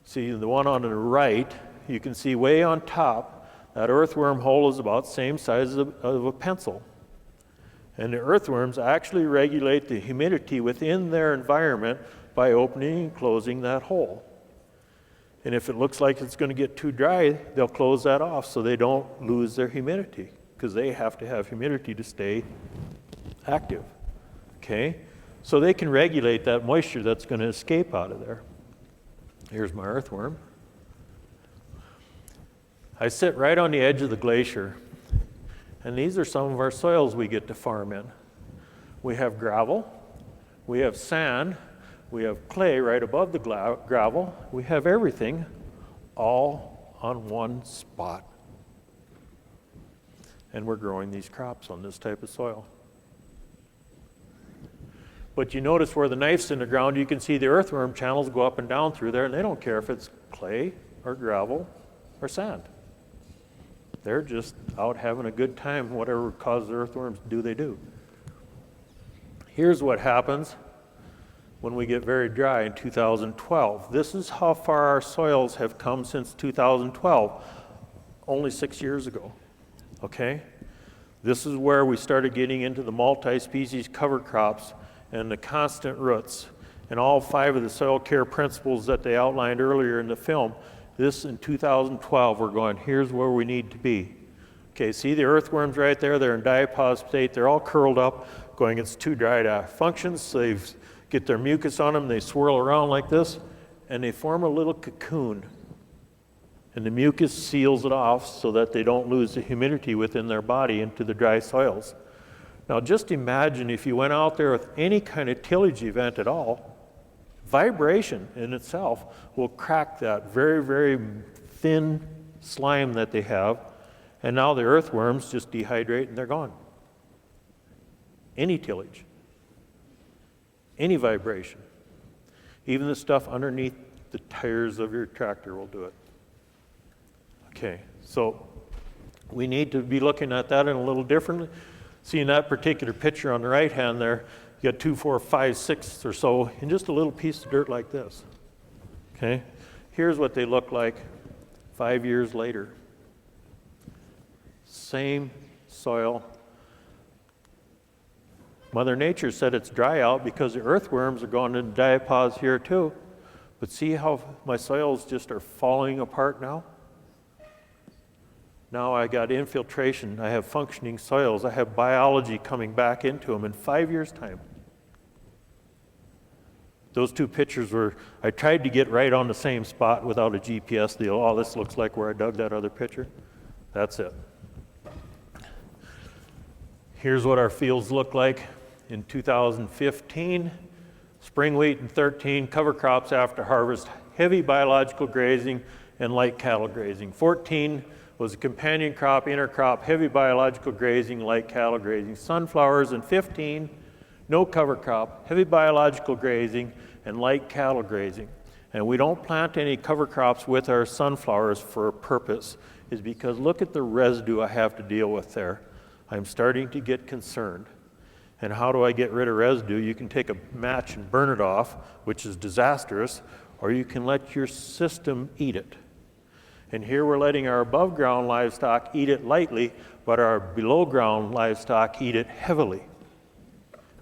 See, the one on the right, you can see way on top, that earthworm hole is about the same size of a pencil. And the earthworms actually regulate the humidity within their environment by opening and closing that hole. And if it looks like it's going to get too dry, they'll close that off so they don't lose their humidity, because they have to have humidity to stay active. Okay? So they can regulate that moisture that's going to escape out of there. Here's my earthworm. I sit right on the edge of the glacier, and these are some of our soils we get to farm in. We have gravel, we have sand, we have clay right above the gravel. We have everything all on one spot. And we're growing these crops on this type of soil. But you notice where the knife's in the ground, you can see the earthworm channels go up and down through there, and they don't care if it's clay or gravel or sand. They're just out having a good time. Whatever causes the earthworms to do, they do. Here's what happens when we get very dry in 2012. This is how far our soils have come since 2012, only 6 years ago, okay? This is where we started getting into the multi-species cover crops and the constant roots and all 5 of the soil care principles that they outlined earlier in the film. This in 2012, we're going, here's where we need to be. Okay, see the earthworms right there? They're in diapause state. They're all curled up, going, it's too dry to function, so they get their mucus on them, they swirl around like this, and they form a little cocoon. And the mucus seals it off so that they don't lose the humidity within their body into the dry soils. Now just imagine if you went out there with any kind of tillage event at all, vibration in itself will crack that very, very thin slime that they have, and now the earthworms just dehydrate and they're gone. Any tillage, any vibration, even the stuff underneath the tires of your tractor will do it. Okay, so we need to be looking at that in a little differently. Seeing that particular picture on the right hand there, you got 2, 4, 5, 6 or so in just a little piece of dirt like this. Okay, here's what they look like 5 years later. Same soil. Mother Nature said it's dry out because the earthworms are going into diapause here too. But see how my soils just are falling apart now? Now I got infiltration, I have functioning soils, I have biology coming back into them in 5 years' time. Those two pictures were, I tried to get right on the same spot without a GPS deal. Oh, this looks like where I dug that other picture. That's it. Here's what our fields look like in 2015. Spring wheat in 13, cover crops after harvest, heavy biological grazing, and light cattle grazing. 14 was a companion crop, intercrop, heavy biological grazing, light cattle grazing. Sunflowers in 15, no cover crop, heavy biological grazing, and light cattle grazing. And we don't plant any cover crops with our sunflowers for a purpose, is because look at the residue I have to deal with there. I'm starting to get concerned. And how do I get rid of residue? You can take a match and burn it off, which is disastrous, or you can let your system eat it. And here we're letting our above ground livestock eat it lightly, but our below ground livestock eat it heavily.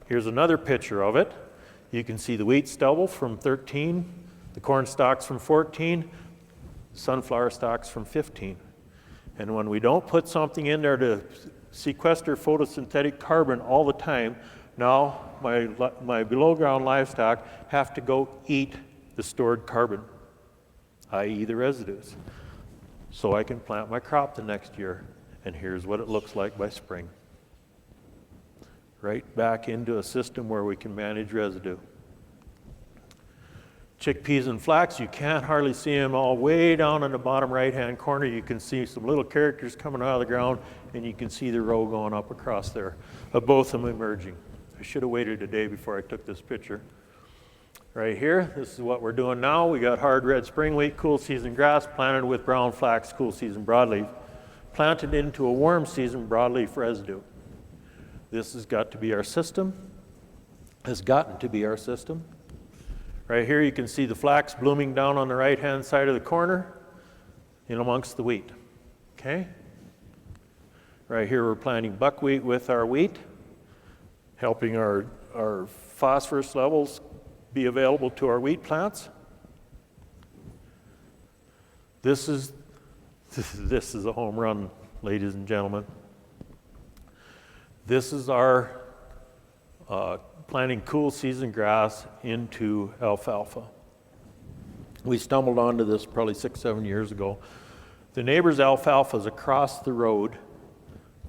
Here's another picture of it. You can see the wheat stubble from 13, the corn stalks from 14, sunflower stalks from 15. And when we don't put something in there to sequester photosynthetic carbon all the time, now my below ground livestock have to go eat the stored carbon, i.e. the residues, so I can plant my crop the next year. And here's what it looks like by spring. Right back into a system where we can manage residue. Chickpeas and flax, you can't hardly see them all way down in the bottom right-hand corner. You can see some little characters coming out of the ground, and you can see the row going up across there of both of them emerging. I should have waited a day before I took this picture. Right here, this is what we're doing now. We got hard red spring wheat, cool season grass, planted with brown flax, cool season broadleaf, planted into a warm season broadleaf residue. This has got to be our system, has gotten to be our system. Right here you can see the flax blooming down on the right-hand side of the corner in amongst the wheat, okay? Right here we're planting buckwheat with our wheat, helping our phosphorus levels be available to our wheat plants. This is a home run, ladies and gentlemen. This is our planting cool season grass into alfalfa. We stumbled onto this probably 6-7 years ago. The neighbor's alfalfa is across the road,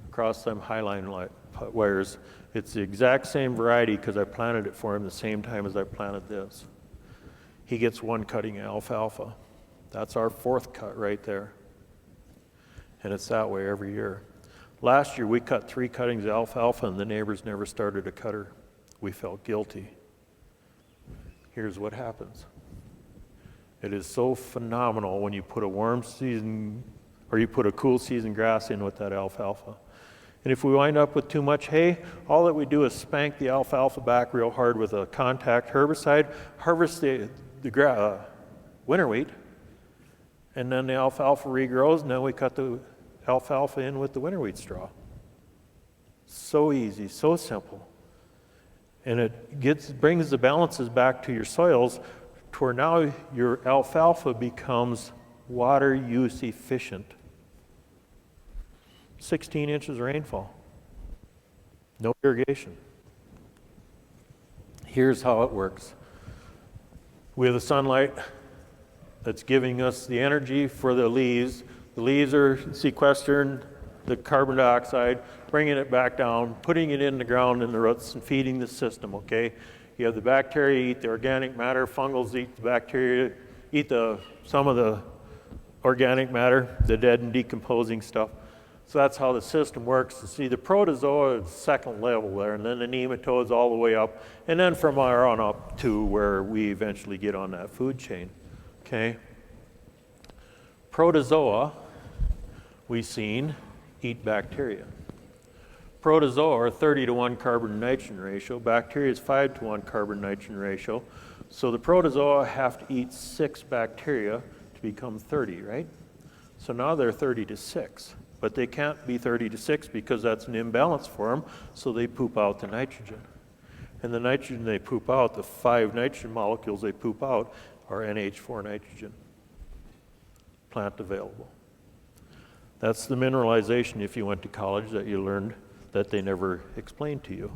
across them highline wires. It's the exact same variety because I planted it for him the same time as I planted this. He gets one cutting of alfalfa. That's our fourth cut right there. And it's that way every year. Last year we cut 3 cuttings of alfalfa and the neighbors never started a cutter. We felt guilty. Here's what happens. It is so phenomenal when you put a warm season or you put a cool season grass in with that alfalfa. And if we wind up with too much hay, all that we do is spank the alfalfa back real hard with a contact herbicide, harvest the winter wheat, and then the alfalfa regrows, and then we cut the alfalfa in with the winter wheat straw. So easy, so simple. And it brings the balances back to your soils to where now your alfalfa becomes water use efficient. 16 inches of rainfall. No irrigation. Here's how it works. We have the sunlight that's giving us the energy for the leaves. The leaves are sequestering the carbon dioxide, bringing it back down, putting it in the ground in the roots and feeding the system, okay? You have the bacteria eat the organic matter, fungals eat the bacteria, eat some of the organic matter, the dead and decomposing stuff. So that's how the system works. You see, the protozoa is second level there, and then the nematodes all the way up, and then from there on up to where we eventually get on that food chain, okay? Protozoa, we've seen, eat bacteria. Protozoa are 30 to 1 carbon nitrogen ratio. Bacteria is 5 to 1 carbon nitrogen ratio. So the protozoa have to eat 6 bacteria to become 30, right? So now they're 30 to 6. But they can't be 30 to 6 because that's an imbalance for them, so they poop out the nitrogen. And the nitrogen they poop out, the 5 nitrogen molecules they poop out, are NH4 nitrogen, plant available. That's the mineralization, if you went to college, that you learned that they never explained to you,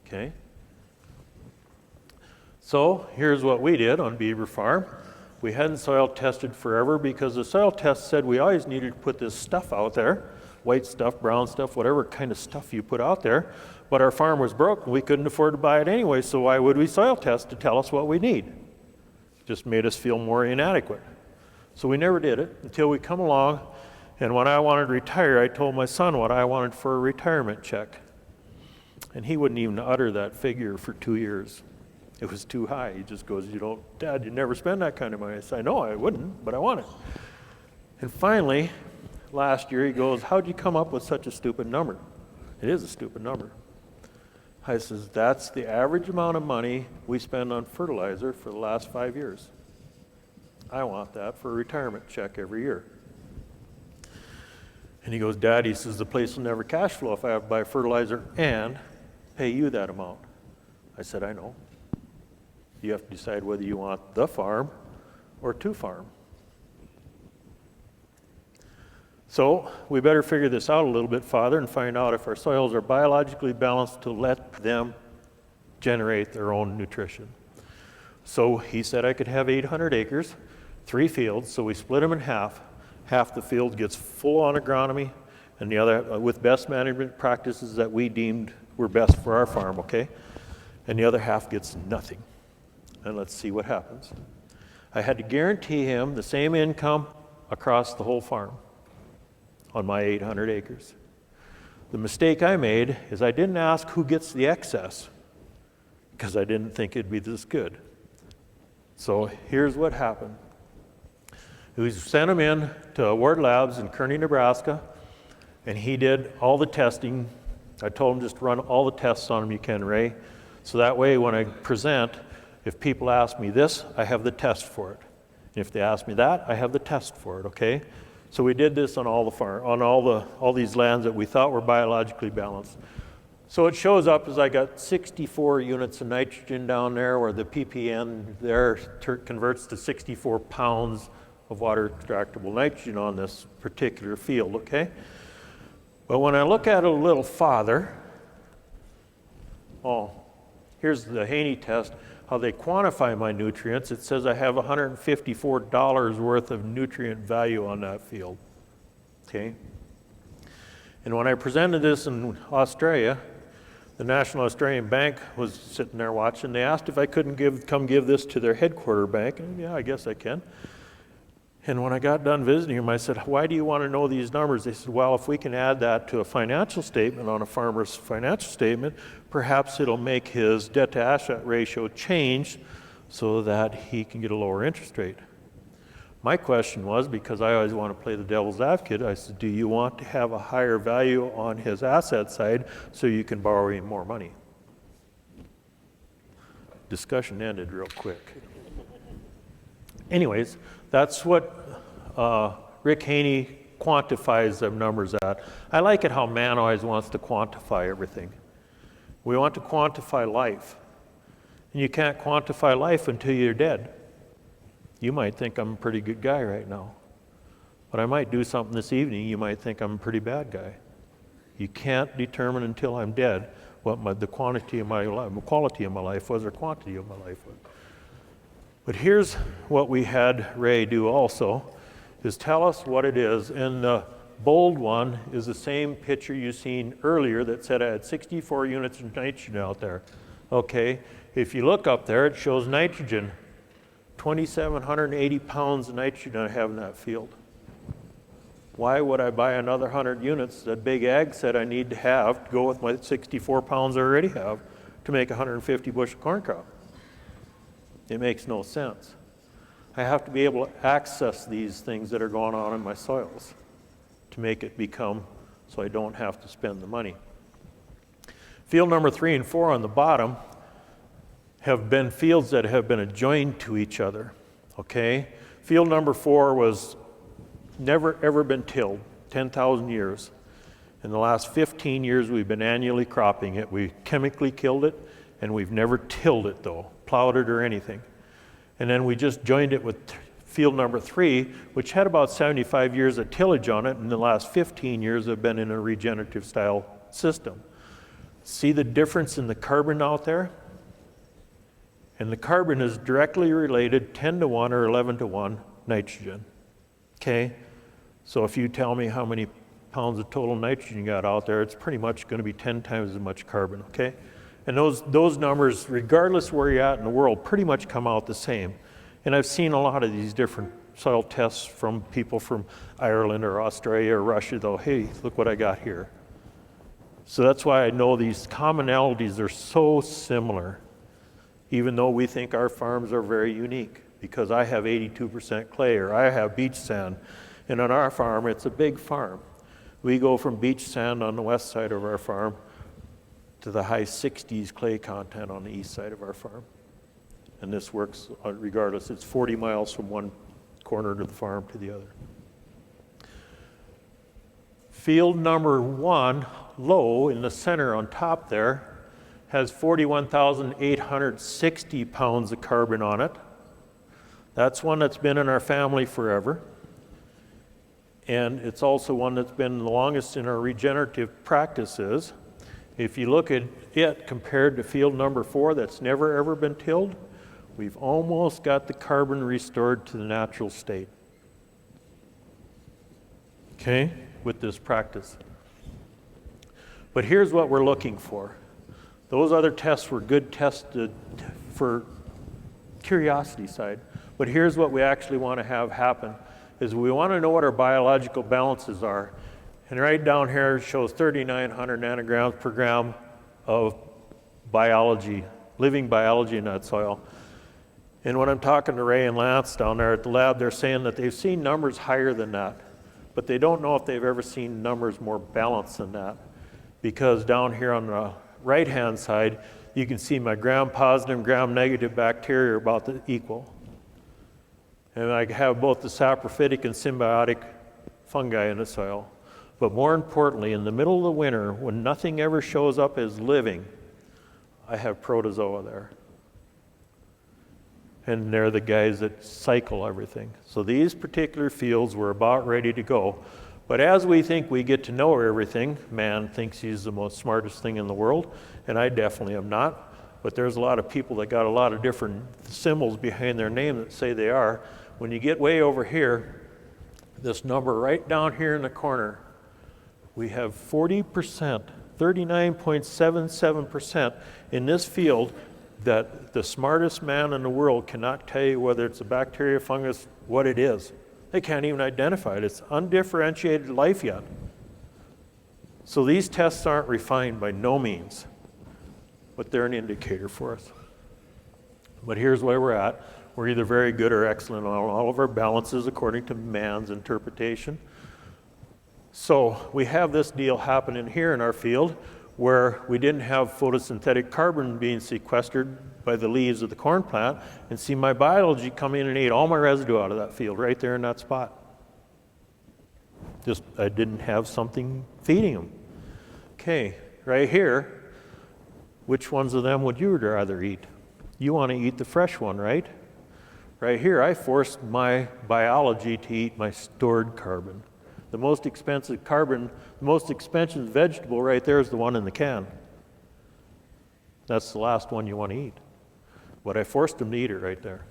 okay? So here's what we did on Bieber Farm. We hadn't soil tested forever because the soil test said we always needed to put this stuff out there, white stuff, brown stuff, whatever kind of stuff you put out there, but our farm was broke and we couldn't afford to buy it anyway, so why would we soil test to tell us what we need? It just made us feel more inadequate. So we never did it until we come along. And when I wanted to retire, I told my son what I wanted for a retirement check. And he wouldn't even utter that figure for 2 years. It was too high. He just goes, Dad, you never spend that kind of money. I said, no, I wouldn't, but I want it. And finally, last year, he goes, how'd you come up with such a stupid number? It is a stupid number. I says, that's the average amount of money we spend on fertilizer for the last 5 years. I want that for a retirement check every year. And he goes, Dad, he says, the place will never cash flow if I have to buy fertilizer and pay you that amount. I said, I know. You have to decide whether you want the farm or to farm. So we better figure this out a little bit, Father, and find out if our soils are biologically balanced to let them generate their own nutrition. So he said I could have 800 acres, 3 fields, so we split them in half. Half the field gets full-on agronomy, and the other, with best management practices that we deemed were best for our farm, okay? And the other half gets nothing. And let's see what happens. I had to guarantee him the same income across the whole farm on my 800 acres. The mistake I made is I didn't ask who gets the excess because I didn't think it'd be this good. So here's what happened. We sent him in to Ward Labs in Kearney, Nebraska, and he did all the testing. I told him just run all the tests on him you can, Ray. So that way when I present, if people ask me this, I have the test for it. And if they ask me that, I have the test for it, okay? So we did this on all the farm, on all these lands that we thought were biologically balanced. So it shows up as I got 64 units of nitrogen down there, where the ppn there converts to 64 pounds of water extractable nitrogen on this particular field, okay? But when I look at it a little farther, here's the Haney test, how they quantify my nutrients. It says I have $154 worth of nutrient value on that field, okay? And when I presented this in Australia, the National Australian Bank was sitting there watching. They asked if I couldn't come give this to their headquarter bank, and yeah, I guess I can. And when I got done visiting them, I said, why do you want to know these numbers? They said, well, if we can add that to a financial statement on a farmer's financial statement, perhaps it'll make his debt to asset ratio change so that he can get a lower interest rate. My question was, because I always want to play the devil's advocate, I said, do you want to have a higher value on his asset side so you can borrow him more money? Discussion ended real quick. Anyways, that's what Rick Haney quantifies them numbers at. I like it how man always wants to quantify everything. We want to quantify life. And you can't quantify life until you're dead. You might think I'm a pretty good guy right now. But I might do something this evening, you might think I'm a pretty bad guy. You can't determine until I'm dead what the quantity of my life, quality of my life was, or quantity of my life was. But here's what we had Ray do also, is tell us what it is. And the bold one is the same picture you seen earlier that said I had 64 units of nitrogen out there. Okay, if you look up there, it shows nitrogen, 2,780 pounds of nitrogen I have in that field. Why would I buy another 100 units that Big Ag said I need to have to go with my 64 pounds I already have to make a 150 bushel corn crop? It makes no sense. I have to be able to access these things that are going on in my soils to make it become so I don't have to spend the money. Field number 3 and 4 on the bottom have been fields that have been adjoined to each other, okay? Field number 4 was never ever been tilled, 10,000 years. In the last 15 years, we've been annually cropping it. We chemically killed it, and we've never tilled it though, plowed it or anything. And then we just joined it with field number 3, which had about 75 years of tillage on it, and the last 15 years have been in a regenerative style system. See the difference in the carbon out there? And the carbon is directly related 10 to 1 or 11 to 1 nitrogen. Okay? So if you tell me how many pounds of total nitrogen you got out there, it's pretty much going to be 10 times as much carbon, okay? And those numbers, regardless where you're at in the world, pretty much come out the same. And I've seen a lot of these different soil tests from people from Ireland or Australia or Russia, though, hey, look what I got here. So that's why I know these commonalities are so similar, even though we think our farms are very unique, because I have 82% clay or I have beach sand. And on our farm, it's a big farm. We go from beach sand on the west side of our farm to the high 60s clay content on the east side of our farm. And this works regardless. It's 40 miles from one corner of the farm to the other. Field number 1, low in the center on top there, has 41,860 pounds of carbon on it. That's one that's been in our family forever. And it's also one that's been the longest in our regenerative practices. If you look at it compared to field number 4 that's never ever been tilled, we've almost got the carbon restored to the natural state. Okay, with this practice. But here's what we're looking for. Those other tests were good tests for curiosity side. But here's what we actually want to have happen, is we want to know what our biological balances are. And right down here it shows 3,900 nanograms per gram of biology, living biology in that soil. And when I'm talking to Ray and Lance down there at the lab, they're saying that they've seen numbers higher than that, but they don't know if they've ever seen numbers more balanced than that. Because down here on the right-hand side, you can see my gram-positive and gram-negative bacteria are about equal. And I have both the saprophytic and symbiotic fungi in the soil. But more importantly, in the middle of the winter, when nothing ever shows up as living, I have protozoa there. And they're the guys that cycle everything. So these particular fields were about ready to go. But as we think we get to know everything, man thinks he's the most smartest thing in the world, and I definitely am not. But there's a lot of people that got a lot of different symbols behind their name that say they are. When you get way over here, this number right down here in the corner, we have 40%, 39.77% in this field that the smartest man in the world cannot tell you whether it's a bacteria, fungus, what it is. They can't even identify it. It's undifferentiated life yet. So these tests aren't refined by no means, but they're an indicator for us. But here's where we're at. We're either very good or excellent on all of our balances according to man's interpretation. So we have this deal happening here in our field where we didn't have photosynthetic carbon being sequestered by the leaves of the corn plant, and see my biology come in and ate all my residue out of that field right there in that spot. Just, I didn't have something feeding them. Okay, right here, which ones of them would you rather eat? You want to eat the fresh one, right? Right here, I forced my biology to eat my stored carbon. The most expensive carbon, the most expensive vegetable right there is the one in the can. That's the last one you want to eat. But I forced them to eat it right there.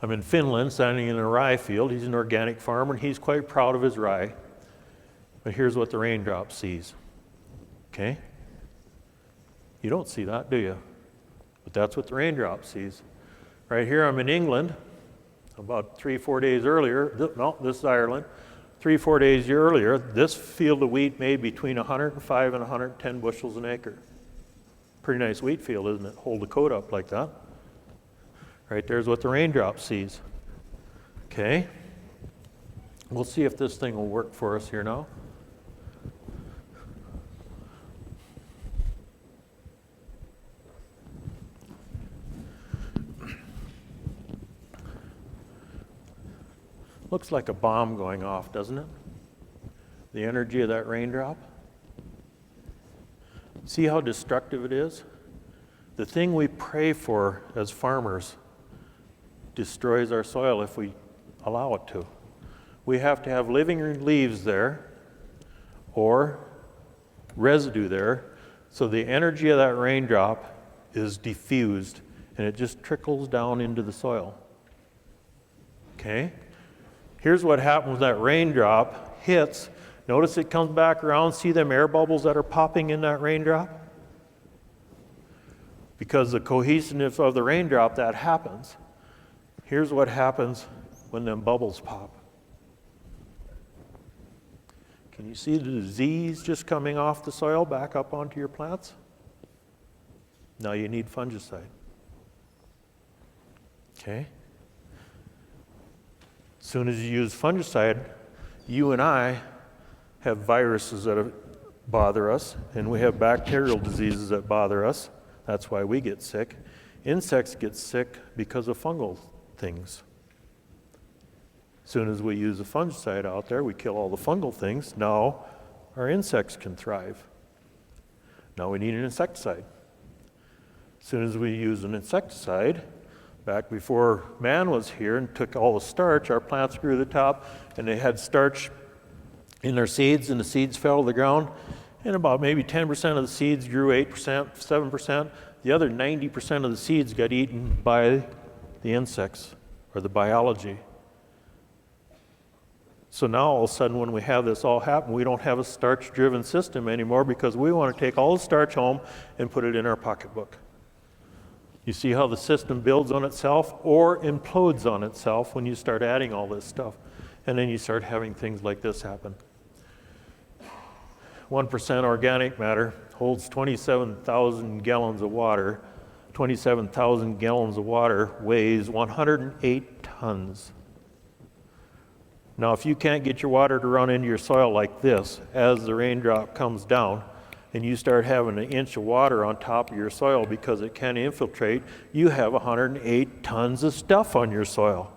I'm in Finland, standing in a rye field. He's an organic farmer, and he's quite proud of his rye. But here's what the raindrop sees, okay? You don't see that, do you? But that's what the raindrop sees. Right here, I'm in England. About 3-4 days earlier, this is Ireland. 3-4 days earlier, this field of wheat made between 105 and 110 bushels an acre. Pretty nice wheat field, isn't it? Hold the coat up like that. Right there's what the raindrop sees. Okay? We'll see if this thing will work for us here now. Looks like a bomb going off, doesn't it? The energy of that raindrop. See how destructive it is? The thing we pray for as farmers destroys our soil if we allow it to. We have to have living leaves there or residue there so the energy of that raindrop is diffused and it just trickles down into the soil. Okay? Here's what happens when that raindrop hits. Notice it comes back around. See them air bubbles that are popping in that raindrop? Because the cohesiveness of the raindrop, that happens. Here's what happens when them bubbles pop. Can you see the disease just coming off the soil back up onto your plants? Now you need fungicide. Okay? As soon as you use fungicide, you and I have viruses that bother us, and we have bacterial diseases that bother us. That's why we get sick. Insects get sick because of fungal things. As soon as we use a fungicide out there, we kill all the fungal things. Now our insects can thrive. Now we need an insecticide. As soon as we use an insecticide, back before man was here and took all the starch, our plants grew to the top, and they had starch in their seeds, and the seeds fell to the ground, and about maybe 10% of the seeds grew 8%, 7%. The other 90% of the seeds got eaten by the insects or the biology. So now all of a sudden when we have this all happen, we don't have a starch-driven system anymore because we want to take all the starch home and put it in our pocketbook. You see how the system builds on itself or implodes on itself when you start adding all this stuff. And then you start having things like this happen. 1% organic matter holds 27,000 gallons of water. 27,000 gallons of water weighs 108 tons. Now, if you can't get your water to run into your soil like this, as the raindrop comes down, and you start having an inch of water on top of your soil because it can't infiltrate, you have 108 tons of stuff on your soil.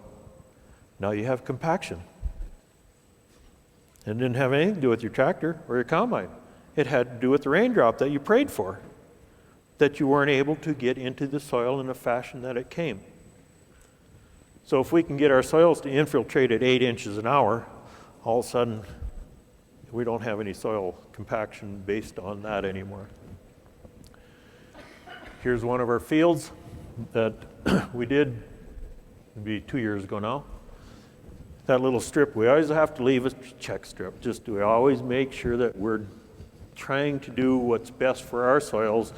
Now you have compaction. It didn't have anything to do with your tractor or your combine. It had to do with the raindrop that you prayed for, that you weren't able to get into the soil in the fashion that it came. So if we can get our soils to infiltrate at 8 inches an hour, all of a sudden we don't have any soil compaction based on that anymore. Here's one of our fields that we did maybe 2 years ago now. That little strip, we always have to leave a check strip. Just we always make sure that we're trying to do what's best for our soils,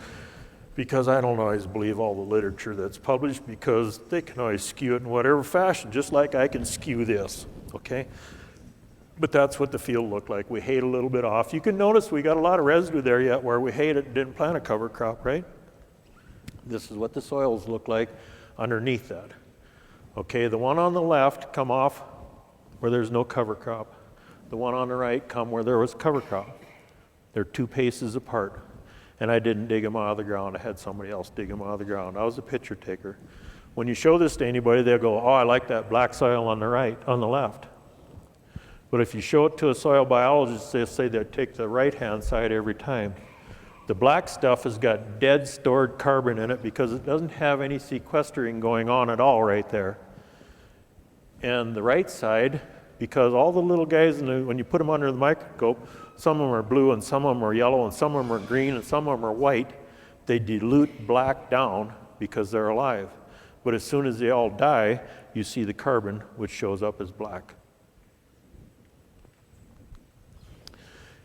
because I don't always believe all the literature that's published, because they can always skew it in whatever fashion, just like I can skew this, okay? But that's what the field looked like. We hayed a little bit off. You can notice we got a lot of residue there yet where we hayed it and didn't plant a cover crop, right? This is what the soils look like underneath that. Okay, the one on the left come off where there's no cover crop. The one on the right come where there was cover crop. They're 2 paces apart. And I didn't dig them out of the ground. I had somebody else dig them out of the ground. I was a picture taker. When you show this to anybody, they'll go, oh, I like that black soil on the right, on the left. But if you show it to a soil biologist, they'll say they'll take the right-hand side every time. The black stuff has got dead stored carbon in it because it doesn't have any sequestering going on at all right there. And the right side, because all the little guys, when you put them under the microscope, some of them are blue and some of them are yellow and some of them are green and some of them are white. They dilute black down because they're alive. But as soon as they all die, you see the carbon, which shows up as black.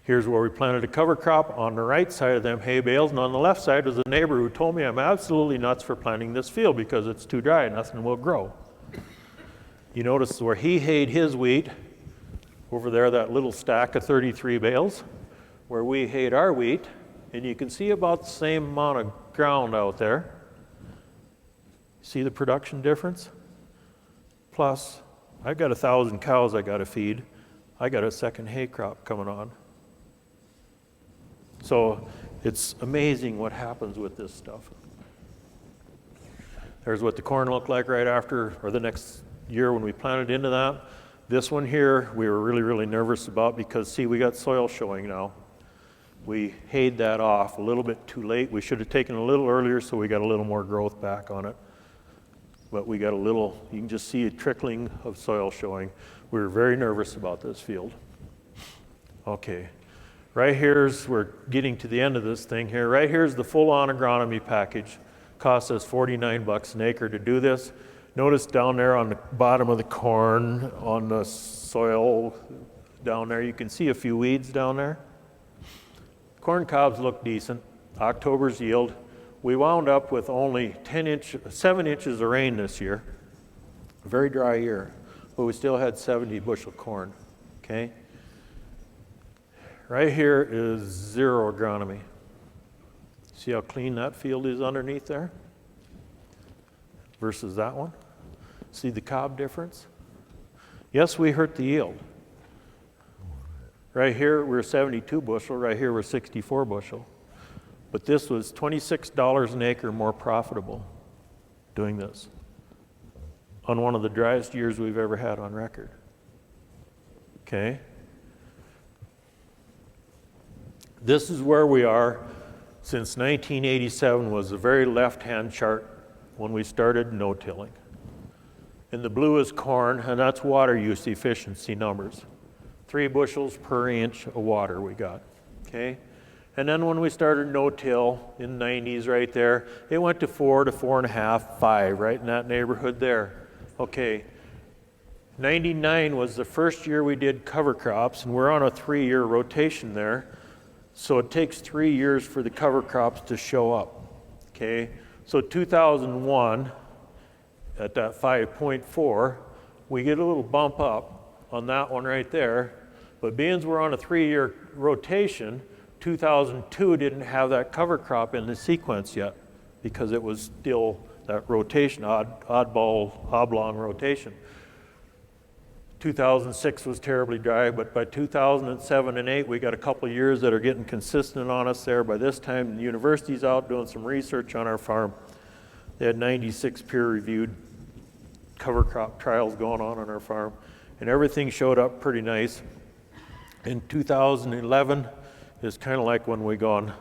Here's where we planted a cover crop on the right side of them hay bales, and on the left side was a neighbor who told me I'm absolutely nuts for planting this field because it's too dry, nothing will grow. You notice where he hayed his wheat, over there, that little stack of 33 bales, where we hayed our wheat, and you can see about the same amount of ground out there. See the production difference? Plus, I've got 1,000 cows I got to feed. I got a second hay crop coming on. So it's amazing what happens with this stuff. There's what the corn looked like right after, or the next year when we planted into that. This one here, we were really, really nervous about because, see, we got soil showing now. We hayed that off a little bit too late. We should have taken a little earlier so we got a little more growth back on it. But we got a little, you can just see a trickling of soil showing. We were very nervous about this field. Okay, right here's, we're getting to the end of this thing here. Right here's the full-on agronomy package. Cost us $49 an acre to do this. Notice down there on the bottom of the corn, on the soil down there, you can see a few weeds down there. Corn cobs look decent. October's yield. We wound up with only 7 inches of rain this year. A very dry year, but we still had 70 bushel corn, okay? Right here is zero agronomy. See how clean that field is underneath there versus that one? See the cob difference? Yes, we hurt the yield. Right here, we're 72 bushel. Right here, we're 64 bushel. But this was $26 an acre more profitable doing this on one of the driest years we've ever had on record. Okay? This is where we are since 1987 was the very left-hand chart when we started no-tilling. And the blue is corn, and that's water use efficiency numbers. 3 bushels per inch of water we got, okay? And then when we started no-till in the 90s right there, it went to 4 to 4.5, 5, right in that neighborhood there. Okay, 99 was the first year we did cover crops, and we're on a 3-year rotation there. So it takes 3 years for the cover crops to show up, okay? So 2001, at that 5.4, we get a little bump up on that one right there, but being we're on a 3-year rotation, 2002 didn't have that cover crop in the sequence yet because it was still that rotation, oddball, oblong rotation. 2006 was terribly dry, but by 2007 and 8, we got a couple of years that are getting consistent on us there. By this time, the university's out doing some research on our farm. They had 96 peer-reviewed cover crop trials going on our farm, and everything showed up pretty nice. In 2011 is kind of like when we gone,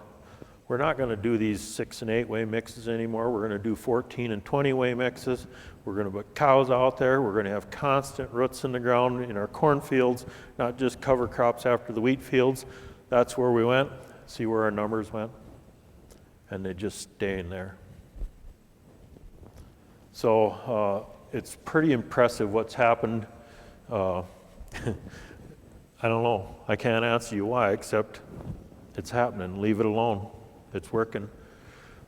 we're not going to do these 6 and 8 way mixes anymore. We're going to do 14 and 20 way mixes. We're going to put cows out there. We're going to have constant roots in the ground in our cornfields, not just cover crops after the wheat fields. That's where we went. See where our numbers went? And they just stay in there. So it's pretty impressive what's happened. I don't know. I can't answer you why, except it's happening. Leave it alone. It's working.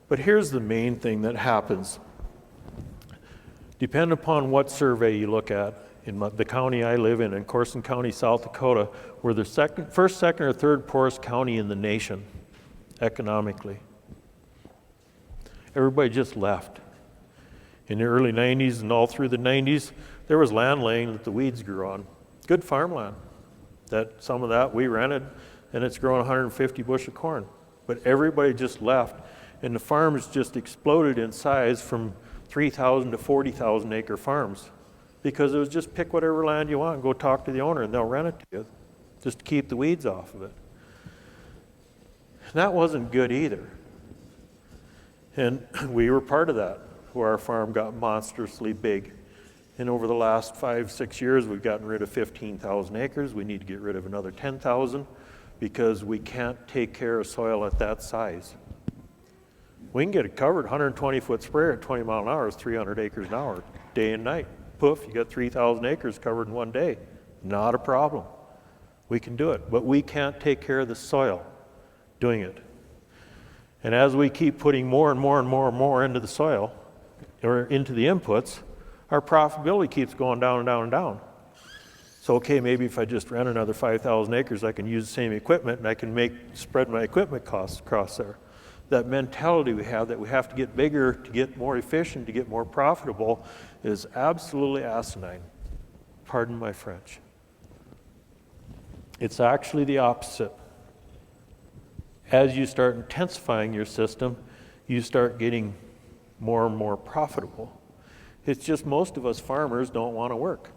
But here's the main thing that happens. Depending upon what survey you look at, in the county I live in Corson County, South Dakota, we're the first, second, or third poorest county in the nation, economically. Everybody just left. In the early 90s and all through the 90s, there was land laying that the weeds grew on. Good farmland. Some of that we rented, and it's growing 150 bushel corn. But everybody just left, and the farms just exploded in size from 3,000 to 40,000 acre farms, because it was just pick whatever land you want and go talk to the owner and they'll rent it to you, just to keep the weeds off of it. And that wasn't good either. And we were part of that, where our farm got monstrously big. And over the last 5-6 years, we've gotten rid of 15,000 acres. We need to get rid of another 10,000 because we can't take care of soil at that size. We can get it covered, 120-foot sprayer at 20 mile an hour is 300 acres an hour, day and night. Poof, you got 3,000 acres covered in one day. Not a problem. We can do it, but we can't take care of the soil doing it. And as we keep putting more and more and more and more into the soil, or into the inputs, our profitability keeps going down and down and down. So, okay, maybe if I just rent another 5,000 acres, I can use the same equipment and I can spread my equipment costs across there. That mentality we have that we have to get bigger to get more efficient, to get more profitable, is absolutely asinine. Pardon my French. It's actually the opposite. As you start intensifying your system, you start getting more and more profitable. It's just most of us farmers don't want to work.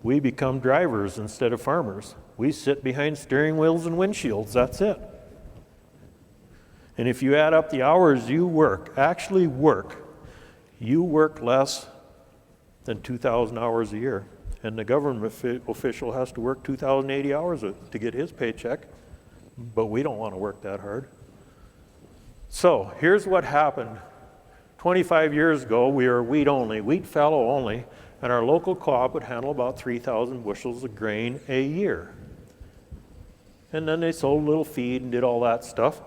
We become drivers instead of farmers. We sit behind steering wheels and windshields, that's it. And if you add up the hours you work, actually work, you work less than 2,000 hours a year. And the government official has to work 2,080 hours to get his paycheck, but we don't want to work that hard. So here's what happened. 25 years ago, we were wheat fallow only, and our local co-op would handle about 3,000 bushels of grain a year. And then they sold a little feed and did all that stuff,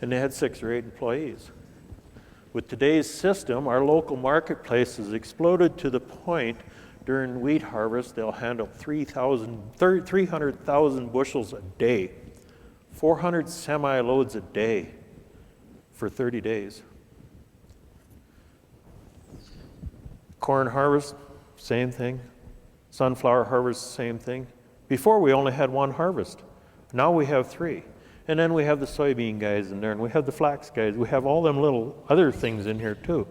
and they had 6 or 8 employees. With today's system, our local marketplace has exploded to the point during wheat harvest, they'll handle 300,000 bushels a day, 400 semi-loads a day for 30 days. Corn harvest, same thing. Sunflower harvest, same thing. Before we only had 1 harvest. Now we have 3. And then we have the soybean guys in there, and we have the flax guys. We have all them little other things in here too.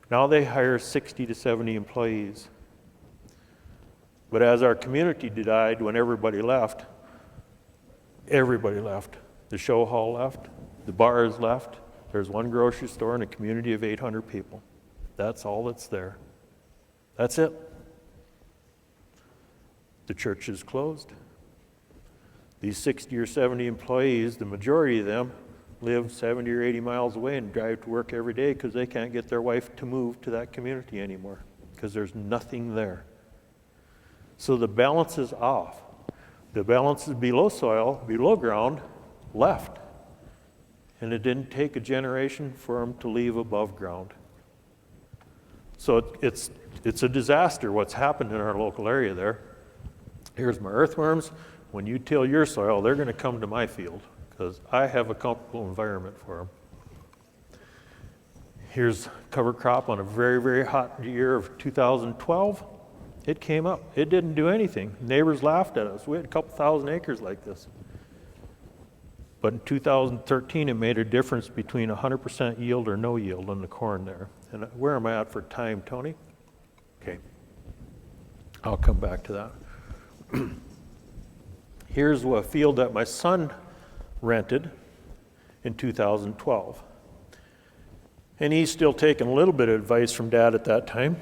Now they hire 60 to 70 employees. But as our community died when everybody left. The show hall left, the bars left. There's 1 grocery store and a community of 800 people. That's all that's there. That's it. The church is closed. These 60 or 70 employees, the majority of them live 70 or 80 miles away and drive to work every day because they can't get their wife to move to that community anymore because there's nothing there. So the balance is off. The balance is below soil, below ground, left. And it didn't take a generation for them to leave above ground. So it's a disaster what's happened in our local area there. Here's my earthworms. When you till your soil, they're going to come to my field because I have a comfortable environment for them. Here's cover crop on a very, very hot year of 2012. It came up. It didn't do anything. Neighbors laughed at us. We had a couple thousand acres like this. But in 2013, it made a difference between 100% yield or no yield on the corn there. And where am I at for time, Tony? Okay. I'll come back to that. Here's a field that my son rented in 2012. And he's still taking a little bit of advice from Dad at that time.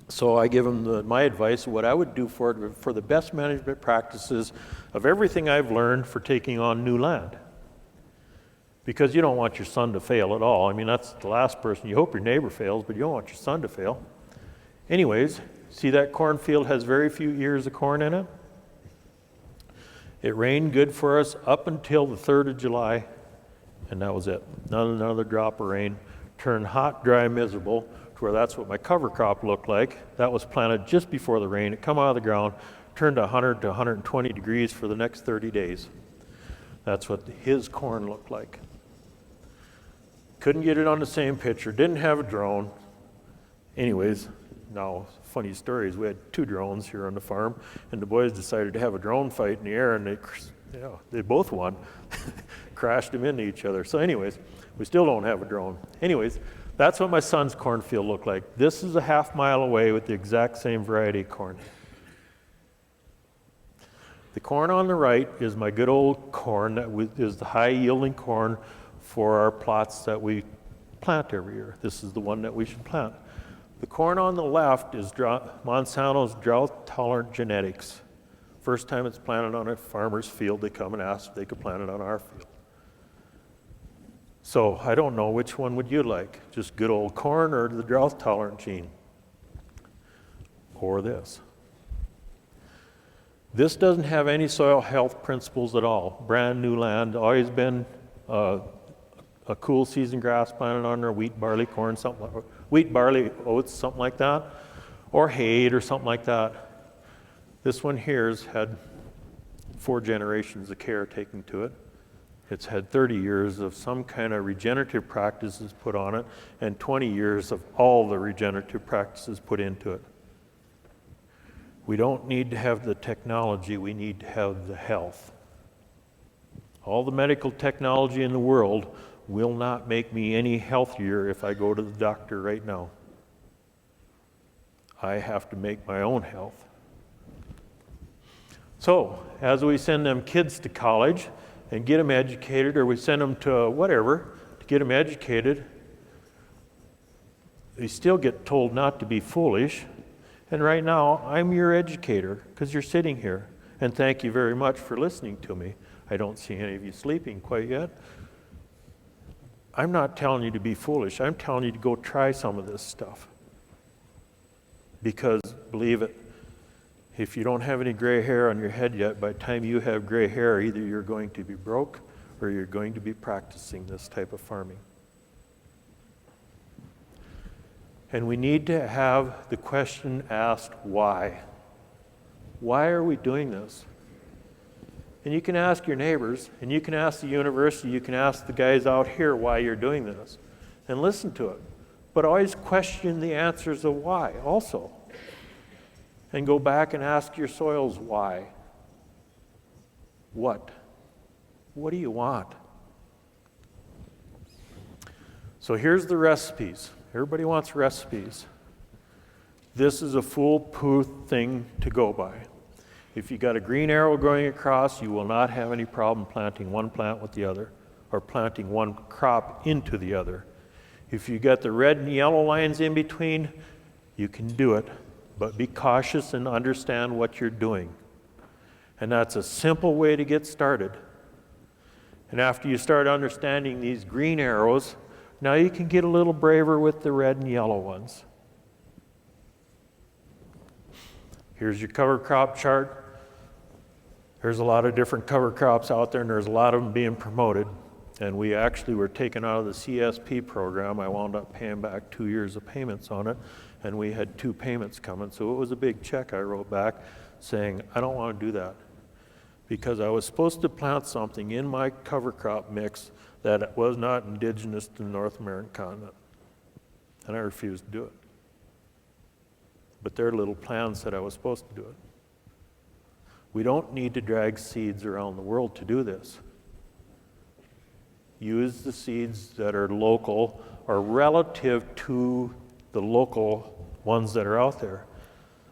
So I give him my advice of what I would do for the best management practices of everything I've learned for taking on new land. Because you don't want your son to fail at all. I mean, that's the last person. You hope your neighbor fails, but you don't want your son to fail. Anyways, see that cornfield has very few ears of corn in it? It rained good for us up until the 3rd of July, and that was it. Not another drop of rain. Turned hot, dry, miserable, to where that's what my cover crop looked like. That was planted just before the rain. It come out of the ground, turned to 100 to 120 degrees for the next 30 days. That's what his corn looked like. Couldn't get it on the same picture, didn't have a drone. Anyways, now, funny stories, we had 2 drones here on the farm, and the boys decided to have a drone fight in the air, and they both won. Crashed them into each other. So anyways, we still don't have a drone. Anyways, that's what my son's cornfield looked like. This is a half mile away with the exact same variety of corn. The corn on the right is my good old corn that is the high yielding corn for our plots that we plant every year. This is the one that we should plant. The corn on the left is Monsanto's drought-tolerant genetics. First time it's planted on a farmer's field, they come and ask if they could plant it on our field. So I don't know, which one would you like? Just good old corn or the drought tolerant gene? Or this? This doesn't have any soil health principles at all. Brand new land, always been a cool season grass planted on there, wheat, barley, corn, something like wheat, barley, oats, something like that, or hay or something like that. This one here's had 4 generations of care taken to it. It's had 30 years of some kind of regenerative practices put on it, and 20 years of all the regenerative practices put into it. We don't need to have the technology, we need to have the health. All the medical technology in the world will not make me any healthier if I go to the doctor right now. I have to make my own health. So, as we send them kids to college and get them educated, or we send them to whatever to get them educated, they still get told not to be foolish. And right now, I'm your educator because you're sitting here. And thank you very much for listening to me. I don't see any of you sleeping quite yet. I'm not telling you to be foolish. I'm telling you to go try some of this stuff. Because, believe it, if you don't have any gray hair on your head yet, by the time you have gray hair, either you're going to be broke or you're going to be practicing this type of farming. And we need to have the question asked, why? Why are we doing this? And you can ask your neighbors, and you can ask the university, you can ask the guys out here why you're doing this, and listen to it. But always question the answers of why also. And go back and ask your soils why. What? What do you want? So here's the recipes. Everybody wants recipes. This is a foolproof thing to go by. If you got a green arrow going across, you will not have any problem planting one plant with the other, or planting one crop into the other. If you got the red and yellow lines in between, you can do it, but be cautious and understand what you're doing. And that's a simple way to get started. And after you start understanding these green arrows, now you can get a little braver with the red and yellow ones. Here's your cover crop chart. There's a lot of different cover crops out there, and there's a lot of them being promoted. And we actually were taken out of the CSP program. I wound up paying back 2 years of payments on it, and we had 2 payments coming. So it was a big check I wrote back saying, I don't want to do that. Because I was supposed to plant something in my cover crop mix that was not indigenous to the North American continent. And I refused to do it. But their little plan said I was supposed to do it. We don't need to drag seeds around the world to do this. Use the seeds that are local or relative to the local ones that are out there.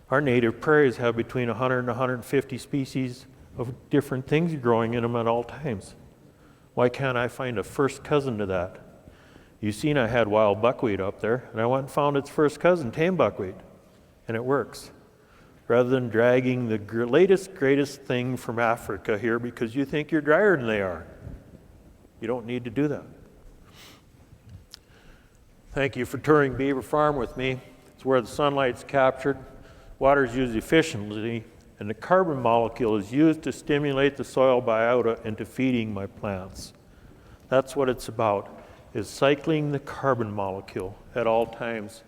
Our native prairies have between 100 and 150 species of different things growing in them at all times. Why can't I find a first cousin to that? You've seen I had wild buckwheat up there, and I went and found its first cousin, tame buckwheat, and it works. Rather than dragging the latest, greatest thing from Africa here because you think you're drier than they are. You don't need to do that. Thank you for touring Beaver Farm with me. It's where the sunlight's captured, water is used efficiently, and the carbon molecule is used to stimulate the soil biota into feeding my plants. That's what it's about, is cycling the carbon molecule at all times.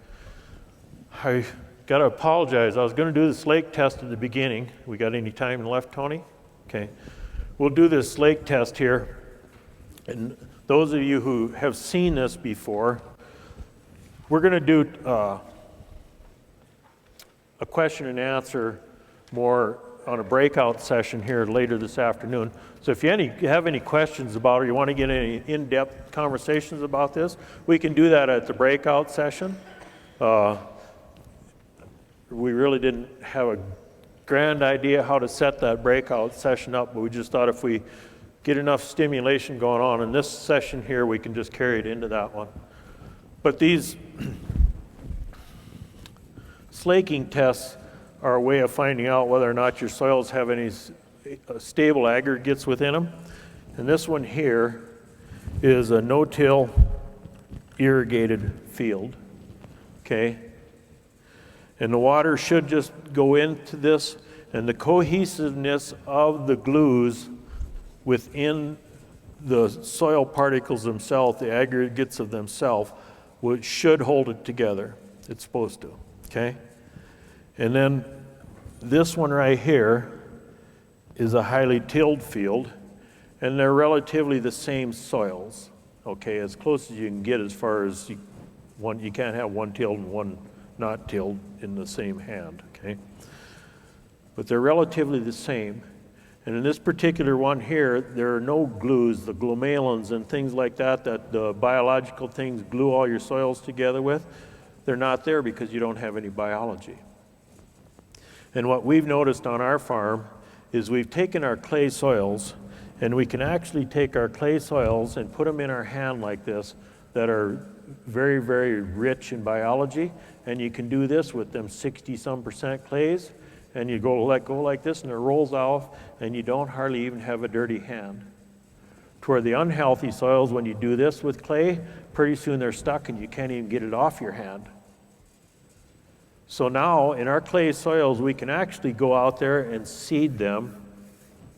I got to apologize. I was going to do this lake test at the beginning. We got any time left, Tony? Okay. We'll do this lake test here. And those of you who have seen this before, we're going to do a question and answer more on a breakout session here later this afternoon. So if you have any questions about it, or you want to get any in-depth conversations about this, we can do that at the breakout session. We really didn't have a grand idea how to set that breakout session up, but we just thought if we get enough stimulation going on in this session here, we can just carry it into that one. But these slaking tests are a way of finding out whether or not your soils have any stable aggregates within them. And this one here is a no-till irrigated field, okay? And the water should just go into this, and the cohesiveness of the glues within the soil particles themselves, the aggregates of themselves, which should hold it together. It's supposed to, okay? And then this one right here is a highly tilled field, and they're relatively the same soils, okay, as close as you can get as far as you can't have one tilled and one not tilled in the same hand, okay? But they're relatively the same. And in this particular one here, there are no glues, the glomalins and things like that the biological things glue all your soils together with. They're not there because you don't have any biology. And what we've noticed on our farm is we've taken our clay soils, and we can actually take our clay soils and put them in our hand like this that are very, very rich in biology. And you can do this with them 60-some% clays, and you let go like this, and it rolls off, and you don't hardly even have a dirty hand. Toward the unhealthy soils, when you do this with clay, pretty soon they're stuck, and you can't even get it off your hand. So now, in our clay soils, we can actually go out there and seed them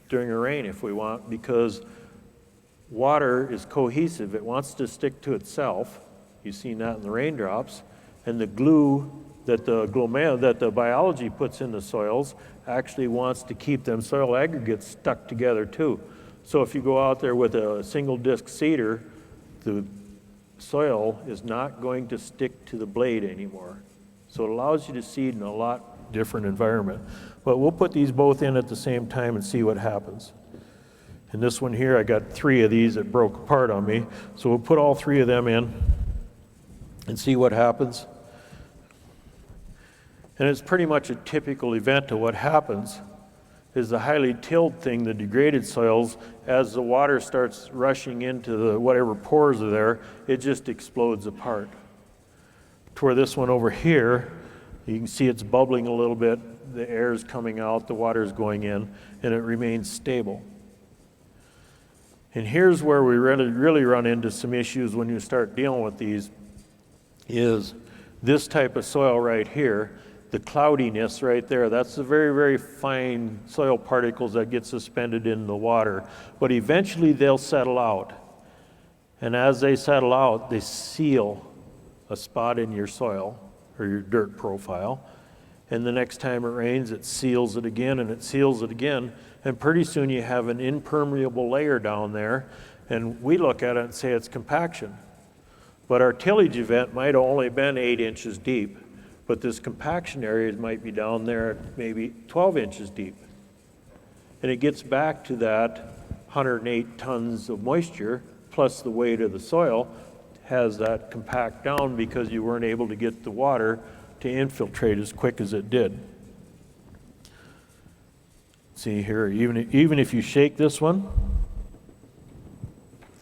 during a rain if we want, because water is cohesive. It wants to stick to itself. You've seen that in the raindrops. And the glue that the biology puts in the soils actually wants to keep them soil aggregates stuck together too. So if you go out there with a single disc seeder, the soil is not going to stick to the blade anymore. So it allows you to seed in a lot different environment. But we'll put these both in at the same time and see what happens. And this one here, I got 3 of these that broke apart on me. So we'll put all 3 of them in and see what happens. And it's pretty much a typical event of what happens is the highly tilled thing, the degraded soils, as the water starts rushing into the whatever pores are there, it just explodes apart. To where this one over here, you can see it's bubbling a little bit, the air is coming out, the water is going in, and it remains stable. And here's where we really run into some issues when you start dealing with these, is this type of soil right here. The cloudiness right there, that's the very, very fine soil particles that get suspended in the water. But eventually they'll settle out. And as they settle out, they seal a spot in your soil or your dirt profile. And the next time it rains, it seals it again and it seals it again. And pretty soon you have an impermeable layer down there. And we look at it and say it's compaction. But our tillage event might have only been 8 inches deep. But this compaction area might be down there at maybe 12 inches deep. And it gets back to that 108 tons of moisture plus the weight of the soil has that compact down because you weren't able to get the water to infiltrate as quick as it did. See here, even if you shake this one,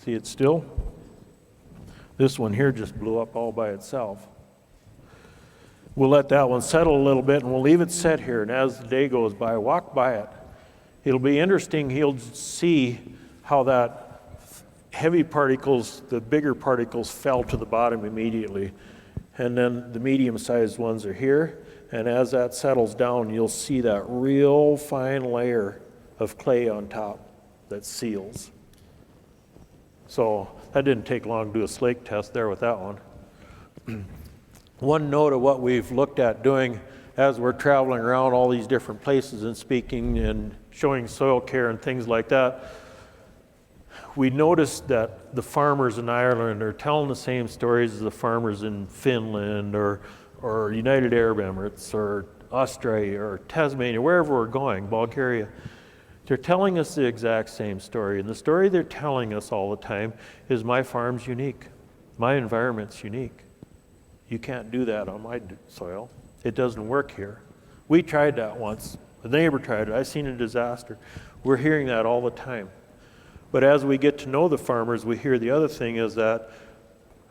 see it still? This one here just blew up all by itself. We'll let that one settle a little bit and we'll leave it set here. And as the day goes by, walk by it. It'll be interesting. You'll see how that heavy particles, the bigger particles, fell to the bottom immediately. And then the medium-sized ones are here. And as that settles down, you'll see that real fine layer of clay on top that seals. So that didn't take long to do a slake test there with that one. One note of what we've looked at doing as we're traveling around all these different places and speaking and showing soil care and things like that, we noticed that the farmers in Ireland are telling the same stories as the farmers in Finland or United Arab Emirates or Australia or Tasmania, wherever we're going, Bulgaria. They're telling us the exact same story. And the story they're telling us all the time is my farm's unique. My environment's unique. You can't do that on my soil. It doesn't work here. We tried that once. The neighbor tried it. I've seen a disaster. We're hearing that all the time. But as we get to know the farmers, we hear the other thing is that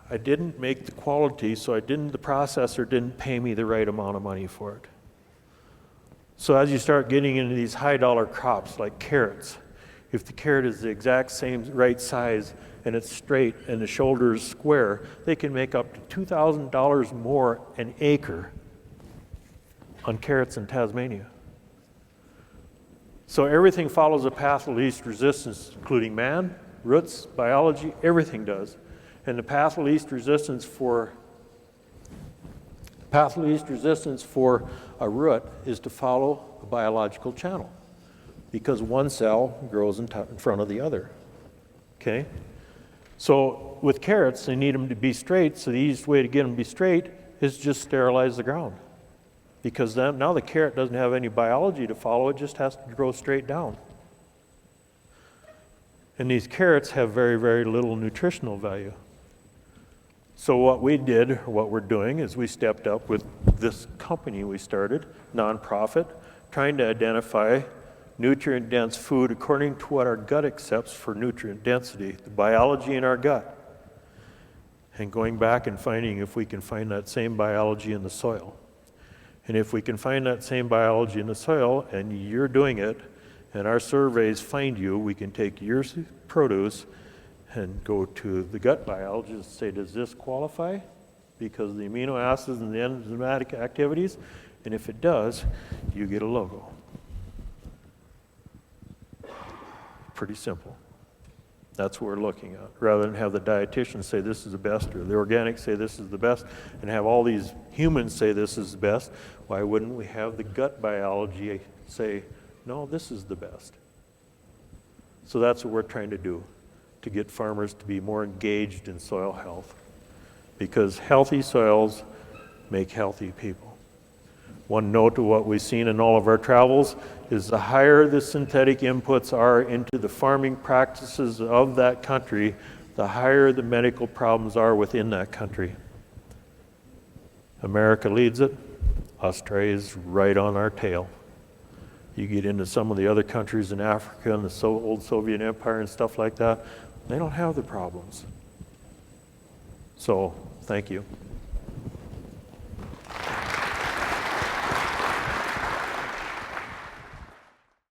I didn't make the quality, so the processor didn't pay me the right amount of money for it. So as you start getting into these high dollar crops like carrots, If the carrot is the exact same right size and it's straight and the shoulder is square, they can make up to $2,000 more an acre on carrots in Tasmania. So everything follows a path of least resistance, including man, roots, biology, everything does. And the path of least resistance for a root is to follow a biological channel, because one cell grows in front of the other. Okay? So with carrots, they need them to be straight, so the easiest way to get them to be straight is just sterilize the ground. Because then, now the carrot doesn't have any biology to follow, it just has to grow straight down. And these carrots have very, very little nutritional value. So what we did, or what we're doing, is we stepped up with this company we started, nonprofit, trying to identify nutrient-dense food according to what our gut accepts for nutrient density, the biology in our gut, and going back and finding if we can find that same biology in the soil. And if we can find that same biology in the soil, and you're doing it, and our surveys find you, we can take your produce and go to the gut biologist and say, does this qualify? Because of the amino acids and the enzymatic activities, and if it does, you get a logo. Pretty simple. That's what we're looking at. Rather than have the dietitian say this is the best, or the organics say this is the best, and have all these humans say this is the best, why wouldn't we have the gut biology say, no, this is the best? So that's what we're trying to do, to get farmers to be more engaged in soil health, because healthy soils make healthy people. One note of what we've seen in all of our travels is the higher the synthetic inputs are into the farming practices of that country, the higher the medical problems are within that country. America leads it. Australia's right on our tail. You get into some of the other countries in Africa and the old Soviet Empire and stuff like that, they don't have the problems. So, thank you.